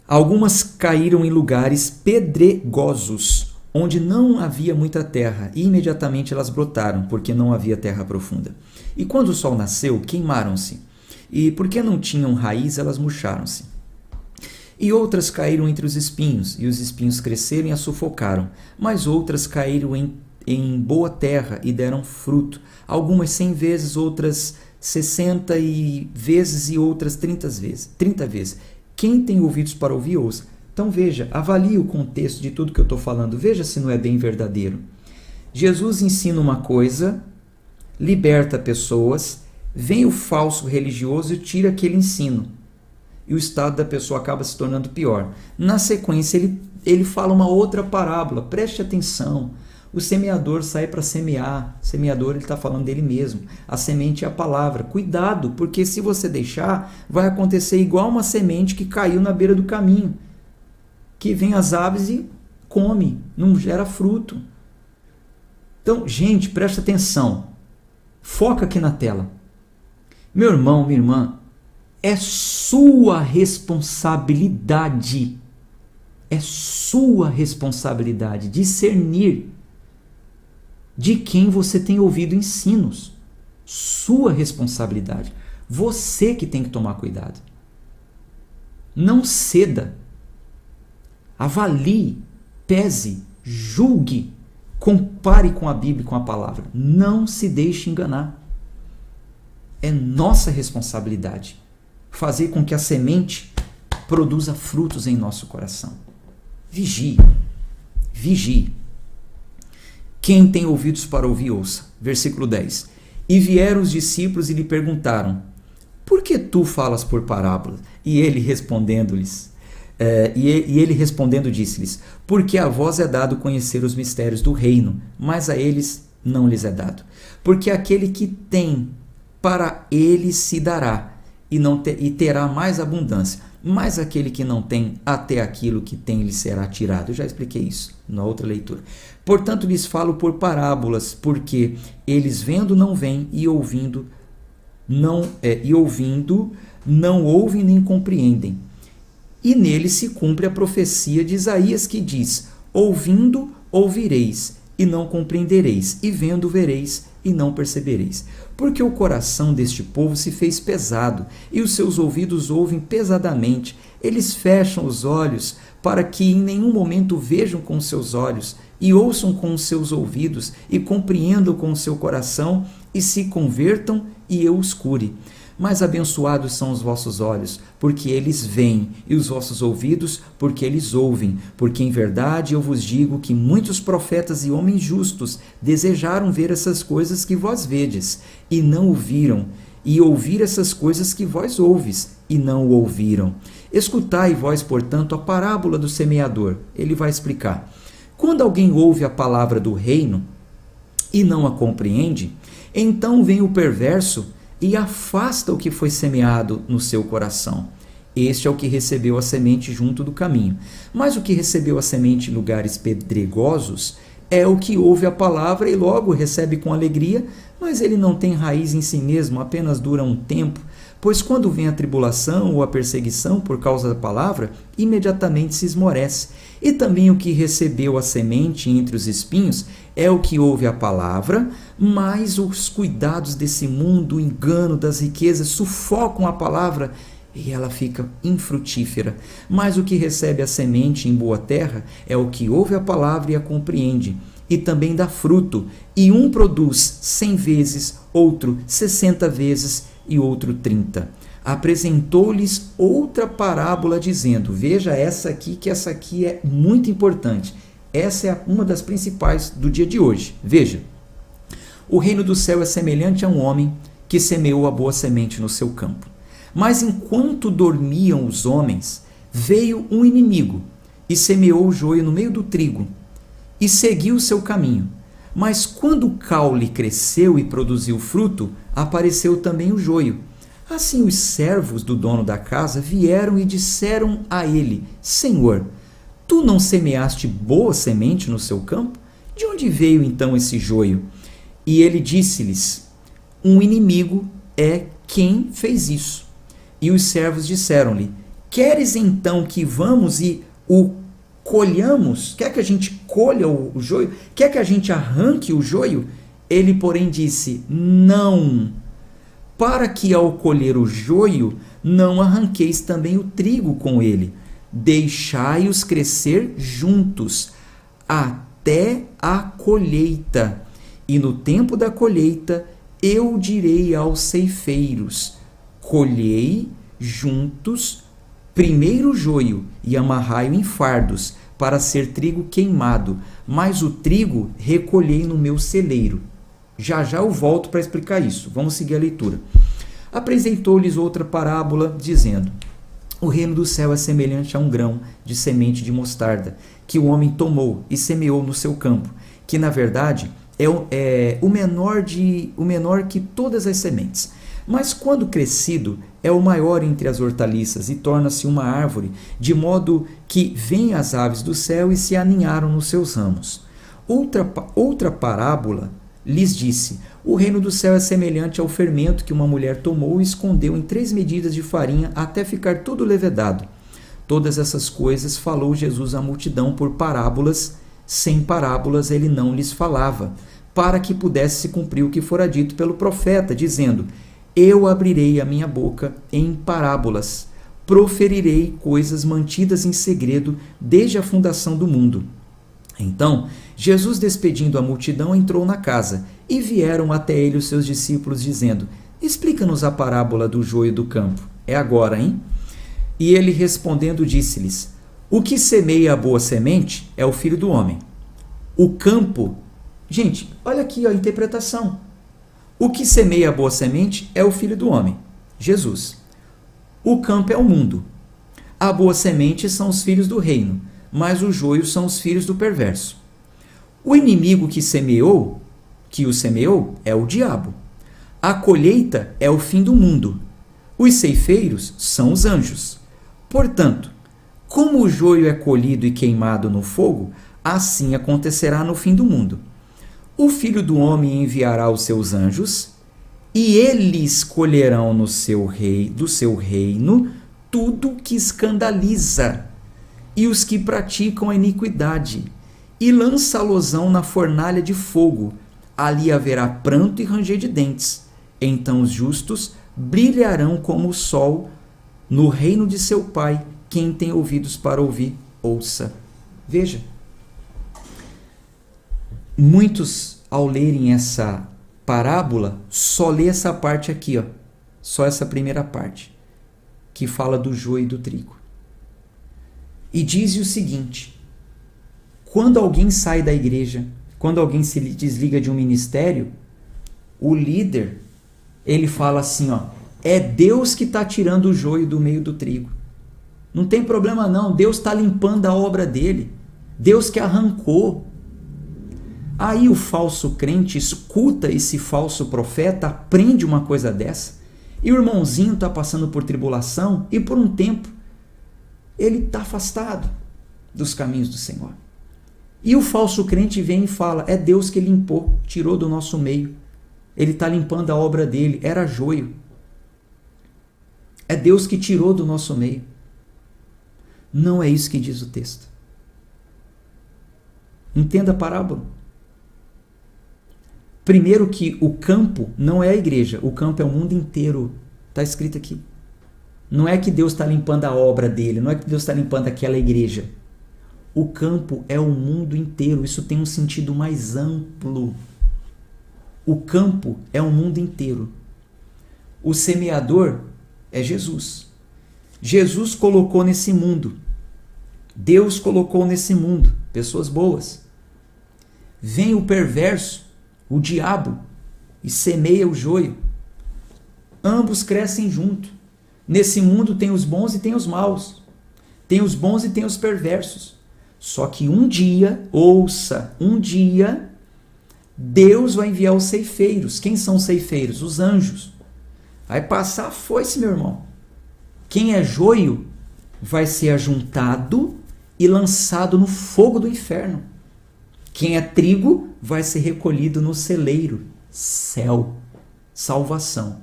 Algumas caíram em lugares pedregosos, onde não havia muita terra, e imediatamente elas brotaram, porque não havia terra profunda. E quando o sol nasceu, queimaram-se, e porque não tinham raiz, elas murcharam-se. E outras caíram entre os espinhos, e os espinhos cresceram e as sufocaram. Mas outras caíram em boa terra e deram fruto, algumas 100 vezes, outras 60 vezes e outras 30 vezes. Quem tem ouvidos para ouvir, ouça. Então veja, avalie o contexto de tudo que eu estou falando, veja se não é bem verdadeiro. Jesus ensina uma coisa, liberta pessoas, vem o falso religioso e tira aquele ensino. E o estado da pessoa acaba se tornando pior. Na sequência, ele fala uma outra parábola, preste atenção. O semeador sai para semear. O semeador, ele está falando dele mesmo. A semente é a palavra. Cuidado, porque se você deixar, vai acontecer igual uma semente que caiu na beira do caminho. Que vem as aves e come, não gera fruto. Então, gente, presta atenção. Foca aqui na tela. Meu irmão, minha irmã, é sua responsabilidade. É sua responsabilidade discernir de quem você tem ouvido ensinos. Sua responsabilidade. Você que tem que tomar cuidado. Não ceda. Avalie, pese, julgue, compare com a Bíblia e com a palavra. Não se deixe enganar. É nossa responsabilidade fazer com que a semente produza frutos em nosso coração. Vigie, vigie. Quem tem ouvidos para ouvir, ouça. Versículo 10. E vieram os discípulos e lhe perguntaram: por que tu falas por parábolas? E ele respondendo disse-lhes: porque a vós é dado conhecer os mistérios do reino, mas a eles não lhes é dado. Porque aquele que tem, para ele se dará, e terá mais abundância. Mas aquele que não tem, até aquilo que tem lhe será tirado. Eu já expliquei isso na outra leitura. Portanto, lhes falo por parábolas, porque eles vendo não veem, e ouvindo não ouvem nem compreendem. E nele se cumpre a profecia de Isaías, que diz: ouvindo ouvireis e não compreendereis, e vendo vereis e não percebereis. Porque o coração deste povo se fez pesado, e os seus ouvidos ouvem pesadamente. Eles fecham os olhos, para que em nenhum momento vejam com os seus olhos, e ouçam com os seus ouvidos, e compreendam com o seu coração, e se convertam, e eu os cure. Mas abençoados são os vossos olhos, porque eles veem, e os vossos ouvidos, porque eles ouvem. Porque em verdade eu vos digo que muitos profetas e homens justos desejaram ver essas coisas que vós vedes, e não o viram, e ouvir essas coisas que vós ouves, e não o ouviram. Escutai vós, portanto, a parábola do semeador. Ele vai explicar. Quando alguém ouve a palavra do reino e não a compreende, então vem o perverso e afasta o que foi semeado no seu coração. Este é o que recebeu a semente junto do caminho. Mas o que recebeu a semente em lugares pedregosos é o que ouve a palavra e logo recebe com alegria, mas ele não tem raiz em si mesmo, apenas dura um tempo. Pois quando vem a tribulação ou a perseguição por causa da palavra, imediatamente se esmorece. E também o que recebeu a semente entre os espinhos é o que ouve a palavra, mas os cuidados desse mundo, o engano das riquezas, sufocam a palavra e ela fica infrutífera. Mas o que recebe a semente em boa terra é o que ouve a palavra e a compreende, e também dá fruto, e um produz 100 vezes, outro 60 vezes e outro 30. Apresentou-lhes outra parábola dizendo, veja essa aqui, que essa aqui é muito importante. Essa é uma das principais do dia de hoje. Veja, o reino do céu é semelhante a um homem que semeou a boa semente no seu campo. Mas enquanto dormiam os homens, veio um inimigo e semeou o joio no meio do trigo e seguiu o seu caminho. Mas quando o caule cresceu e produziu fruto, apareceu também o joio. Assim os servos do dono da casa vieram e disseram a ele, Senhor, tu não semeaste boa semente no seu campo? De onde veio então esse joio? E ele disse-lhes, um inimigo é quem fez isso. E os servos disseram-lhe, queres então que vamos e o colhamos? Quer que a gente colha o joio? Quer que a gente arranque o joio? Ele, porém, disse, não, para que ao colher o joio, não arranqueis também o trigo com ele. Deixai-os crescer juntos, até a colheita. E no tempo da colheita, eu direi aos ceifeiros, colhei juntos primeiro o joio e amarrai-o em fardos, para ser trigo queimado, mas o trigo recolhei no meu celeiro. Já já eu volto para explicar isso. Vamos seguir a leitura. Apresentou-lhes outra parábola, dizendo, o reino do céu é semelhante a um grão de semente de mostarda, que o homem tomou e semeou no seu campo, que na verdade é o menor que todas as sementes. Mas quando crescido, é o maior entre as hortaliças e torna-se uma árvore, de modo que vêm as aves do céu e se aninharam nos seus ramos. Outra parábola lhes disse, o reino do céu é semelhante ao fermento que uma mulher tomou e escondeu em 3 medidas de farinha até ficar tudo levedado. Todas essas coisas falou Jesus à multidão por parábolas, sem parábolas ele não lhes falava, para que pudesse se cumprir o que fora dito pelo profeta, dizendo, eu abrirei a minha boca em parábolas, proferirei coisas mantidas em segredo desde a fundação do mundo. Então, Jesus, despedindo a multidão, entrou na casa, e vieram até ele os seus discípulos, dizendo, explica-nos a parábola do joio do campo. É agora, hein? E ele respondendo disse-lhes, o que semeia a boa semente é o filho do homem. O campo... Gente, olha aqui a interpretação. O que semeia a boa semente é o filho do homem, Jesus. O campo é o mundo. A boa semente são os filhos do reino, mas o joio são os filhos do perverso. O inimigo que o semeou, é o diabo. A colheita é o fim do mundo. Os ceifeiros são os anjos. Portanto, como o joio é colhido e queimado no fogo, assim acontecerá no fim do mundo. O Filho do Homem enviará os seus anjos, e eles colherão do seu reino tudo que escandaliza, e os que praticam a iniquidade, e lançá-losão na fornalha de fogo. Ali haverá pranto e ranger de dentes. Então os justos brilharão como o sol no reino de seu Pai. Quem tem ouvidos para ouvir, ouça. Veja. Muitos, ao lerem essa parábola, só lê essa parte aqui, ó. Só essa primeira parte, que fala do joio e do trigo. E diz o seguinte: quando alguém sai da igreja, quando alguém se desliga de um ministério, o líder, ele fala assim, ó, é Deus que está tirando o joio do meio do trigo. Não tem problema não, Deus está limpando a obra dele. Deus que arrancou. Aí o falso crente escuta esse falso profeta, aprende uma coisa dessa, e o irmãozinho está passando por tribulação, e por um tempo ele está afastado dos caminhos do Senhor. E o falso crente vem e fala, é Deus que limpou, tirou do nosso meio. Ele está limpando a obra dele, era joio. É Deus que tirou do nosso meio. Não é isso que diz o texto. Entenda a parábola. Primeiro que o campo não é a igreja, o campo é o mundo inteiro. Está escrito aqui. Não é que Deus está limpando a obra dele, não é que Deus está limpando aquela igreja. O campo é o mundo inteiro, isso tem um sentido mais amplo. O campo é o mundo inteiro. O semeador é Jesus. Jesus colocou nesse mundo. Deus colocou nesse mundo pessoas boas. Vem o perverso, o diabo, e semeia o joio. Ambos crescem junto. Nesse mundo tem os bons e tem os maus. Tem os bons e tem os perversos. Só que um dia, ouça, um dia, Deus vai enviar os ceifeiros. Quem são os ceifeiros? Os anjos. Vai passar a foice, meu irmão. Quem é joio vai ser ajuntado e lançado no fogo do inferno. Quem é trigo vai ser recolhido no celeiro. Céu, salvação.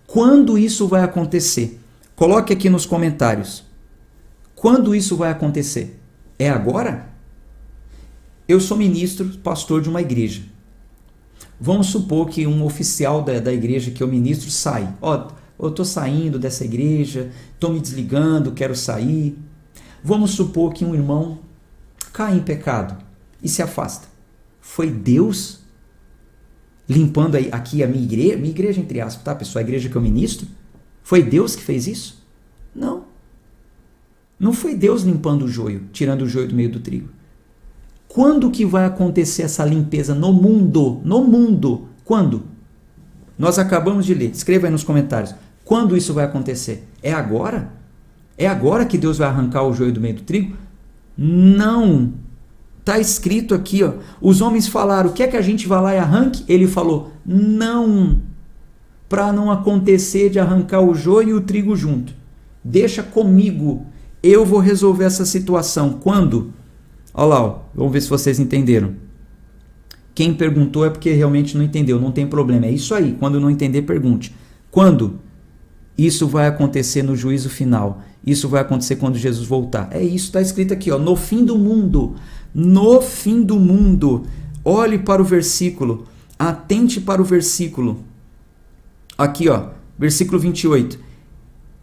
Quando isso vai acontecer? Coloque aqui nos comentários. Quando isso vai acontecer? É agora? Eu sou ministro, pastor de uma igreja. Vamos supor que um oficial da igreja que eu ministro sai. Eu estou saindo dessa igreja, estou me desligando, quero sair. Vamos supor que um irmão cai em pecado e se afasta. Foi Deus limpando aqui a minha igreja entre aspas, tá pessoal? A igreja que eu ministro? Foi Deus que fez isso? Não. Não foi Deus limpando o joio, tirando o joio do meio do trigo. Quando que vai acontecer essa limpeza no mundo? No mundo. Quando? Nós acabamos de ler. Escreva aí nos comentários. Quando isso vai acontecer? É agora? É agora que Deus vai arrancar o joio do meio do trigo? Não. Está escrito aqui, ó. Os homens falaram, quer que a gente vá lá e arranque? Ele falou, não. Para não acontecer de arrancar o joio e o trigo junto. Deixa comigo. Eu vou resolver essa situação. Quando? Olha lá, ó. Vamos ver se vocês entenderam. Quem perguntou é porque realmente não entendeu. Não tem problema. É isso aí. Quando não entender, pergunte. Quando? Isso vai acontecer no juízo final. Isso vai acontecer quando Jesus voltar. É isso, está escrito aqui, ó. No fim do mundo. No fim do mundo. Olhe para o versículo. Atente para o versículo. Aqui, ó. Versículo 28.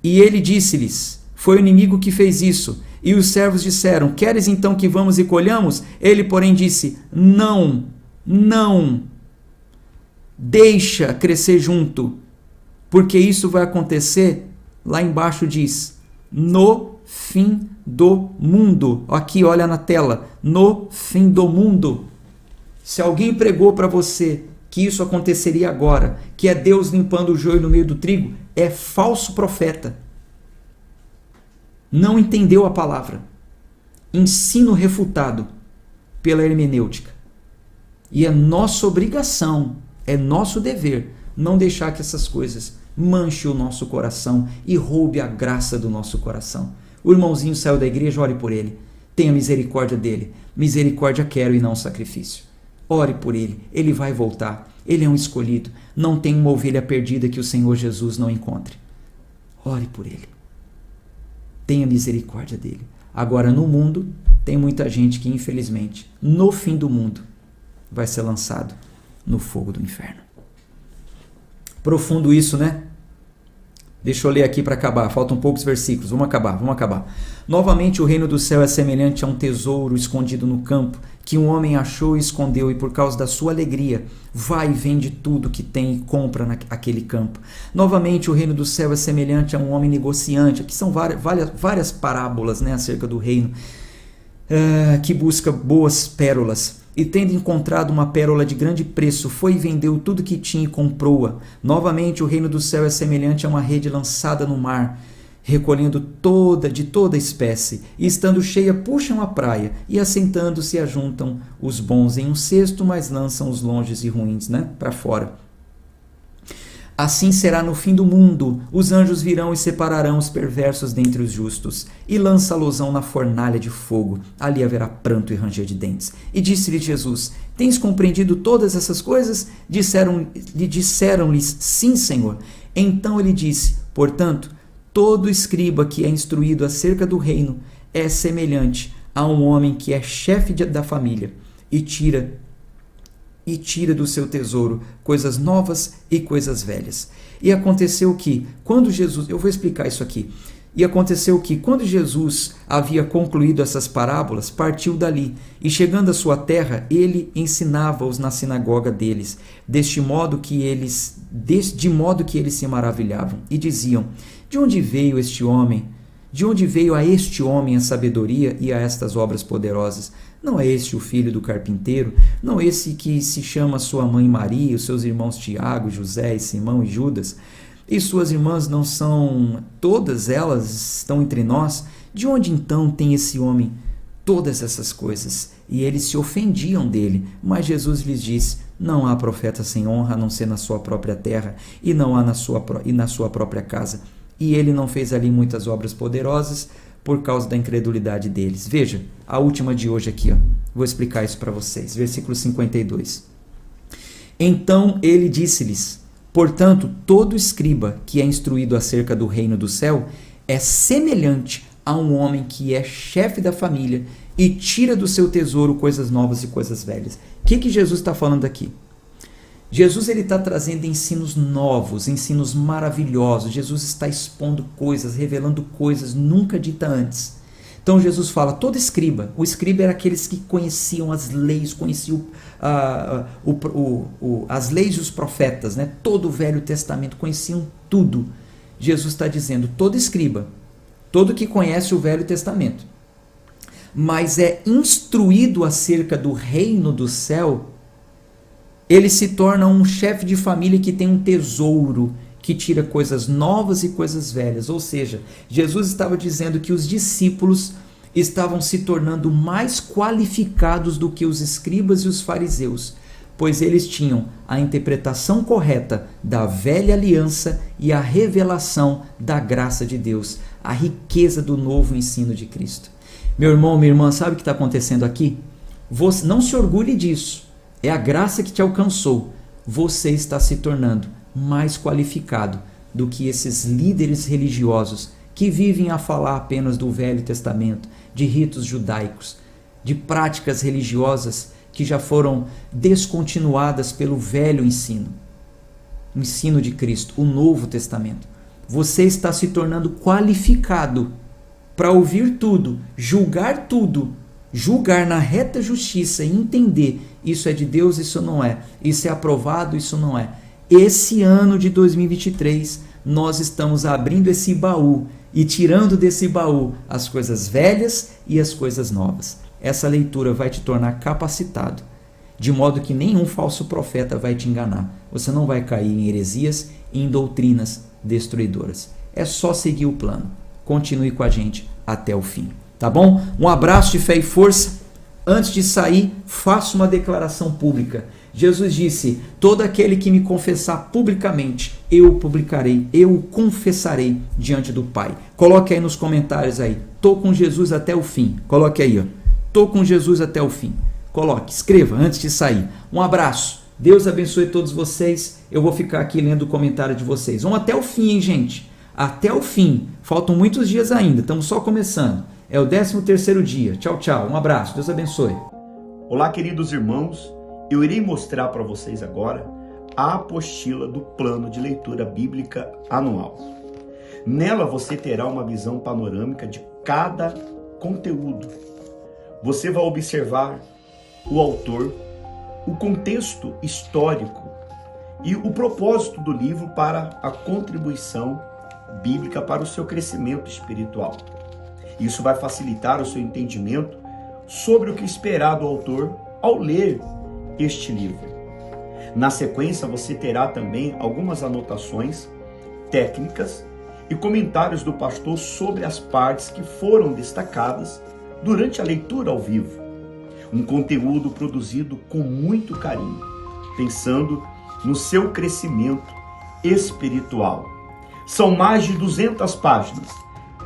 E ele disse-lhes, foi o inimigo que fez isso. E os servos disseram, queres então que vamos e colhamos? Ele, porém, disse, não, não. Deixa crescer junto. Porque isso vai acontecer, lá embaixo diz, no fim do mundo. Aqui, olha na tela, no fim do mundo. Se alguém pregou para você que isso aconteceria agora, que é Deus limpando o joio no meio do trigo, é falso profeta. Não entendeu a palavra. Ensino refutado pela hermenêutica. E é nossa obrigação, é nosso dever, não deixar que essas coisas manche o nosso coração e roube a graça do nosso coração. O irmãozinho saiu da igreja, ore por ele. Tenha misericórdia dele. Misericórdia quero e não sacrifício. Ore por ele. Ele vai voltar. Ele é um escolhido. Não tem uma ovelha perdida que o Senhor Jesus não encontre. Ore por ele. Tenha misericórdia dele. Agora, no mundo, tem muita gente que, infelizmente, no fim do mundo, vai ser lançado no fogo do inferno. Profundo isso, né? Deixa eu ler aqui para acabar, faltam poucos versículos, vamos acabar. Novamente o reino do céu é semelhante a um tesouro escondido no campo, que um homem achou e escondeu, e por causa da sua alegria, vai e vende tudo que tem e compra naquele campo. Novamente o reino do céu é semelhante a um homem negociante. Aqui são várias parábolas, né, acerca do reino, que busca boas pérolas. E tendo encontrado uma pérola de grande preço, foi e vendeu tudo que tinha e comprou-a. Novamente o reino do céu é semelhante a uma rede lançada no mar, recolhendo de toda espécie, e estando cheia, puxam a praia, e assentando-se ajuntam os bons em um cesto, mas lançam os longes e ruins, né, para fora. Assim será no fim do mundo. Os anjos virão e separarão os perversos dentre os justos, e lançá-los-ão na fornalha de fogo. Ali haverá pranto e ranger de dentes. E disse-lhe Jesus: Tens compreendido todas essas coisas? Disseram-lhes: Sim, Senhor. Então ele disse: Portanto, todo escriba que é instruído acerca do reino é semelhante a um homem que é chefe da família e tira do seu tesouro coisas novas e coisas velhas. E aconteceu que, quando Jesus... Eu vou explicar isso aqui. E aconteceu que, quando Jesus havia concluído essas parábolas, partiu dali, e chegando à sua terra, ele ensinava-os na sinagoga deles, de modo que eles se maravilhavam, e diziam: De onde veio este homem? De onde veio a este homem a sabedoria e a estas obras poderosas? Não é este o filho do carpinteiro? Não é esse que se chama sua mãe Maria, os seus irmãos Tiago, José, Simão e Judas? E suas irmãs não são todas elas estão entre nós? De onde então tem esse homem todas essas coisas? E eles se ofendiam dele. Mas Jesus lhes disse: Não há profeta sem honra, a não ser na sua própria terra, e não há na sua própria casa. E ele não fez ali muitas obras poderosas por causa da incredulidade deles. Veja, a última de hoje aqui, ó. Vou explicar isso para vocês. Versículo 52. Então ele disse-lhes: Portanto, todo escriba que é instruído acerca do reino do céu é semelhante a um homem que é chefe da família e tira do seu tesouro coisas novas e coisas velhas. O que Jesus está falando aqui? Jesus está trazendo ensinos novos, ensinos maravilhosos. Jesus está expondo coisas, revelando coisas nunca ditas antes. Então Jesus fala: todo escriba. O escriba era aqueles que conheciam as leis, conheciam as leis e os profetas, né? Todo o Velho Testamento, conheciam tudo. Jesus está dizendo: todo escriba, todo que conhece o Velho Testamento, mas é instruído acerca do reino do céu, ele se torna um chefe de família que tem um tesouro, que tira coisas novas e coisas velhas. Ou seja, Jesus estava dizendo que os discípulos estavam se tornando mais qualificados do que os escribas e os fariseus, pois eles tinham a interpretação correta da velha aliança e a revelação da graça de Deus, a riqueza do novo ensino de Cristo. Meu irmão, minha irmã, sabe o que está acontecendo aqui? Você não se orgulhe disso. É a graça que te alcançou. Você está se tornando mais qualificado do que esses líderes religiosos que vivem a falar apenas do Velho Testamento, de ritos judaicos, de práticas religiosas que já foram descontinuadas pelo velho ensino, o ensino de Cristo, o Novo Testamento. Você está se tornando qualificado para ouvir tudo, julgar na reta justiça e entender: isso é de Deus, isso não é, isso é aprovado, isso não é. Esse ano de 2023, nós estamos abrindo esse baú e tirando desse baú as coisas velhas e as coisas novas. Essa leitura vai te tornar capacitado, de modo que nenhum falso profeta vai te enganar. Você não vai cair em heresias e em doutrinas destruidoras. É só seguir o plano. Continue com a gente até o fim. Tá bom? Um abraço de fé e força. Antes de sair, faça uma declaração pública. Jesus disse: todo aquele que me confessar publicamente, eu publicarei, eu o confessarei diante do Pai. Coloque aí nos comentários aí: tô com Jesus até o fim. Coloque aí, ó. Tô com Jesus até o fim. Coloque, escreva antes de sair. Um abraço. Deus abençoe todos vocês. Eu vou ficar aqui lendo o comentário de vocês. Vamos até o fim, hein, gente? Até o fim. Faltam muitos dias ainda. Estamos só começando. É o 13º dia. Tchau, tchau. Um abraço. Deus abençoe. Olá, queridos irmãos. Eu irei mostrar para vocês agora a apostila do plano de leitura bíblica anual. Nela você terá uma visão panorâmica de cada conteúdo. Você vai observar o autor, o contexto histórico e o propósito do livro para a contribuição bíblica para o seu crescimento espiritual. Isso vai facilitar o seu entendimento sobre o que esperar do autor ao ler este livro. Na sequência, você terá também algumas anotações técnicas e comentários do pastor sobre as partes que foram destacadas durante a leitura ao vivo. Um conteúdo produzido com muito carinho, pensando no seu crescimento espiritual. São mais de 200 páginas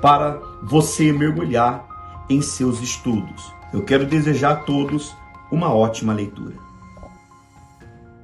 para você mergulhar em seus estudos. Eu quero desejar a todos uma ótima leitura.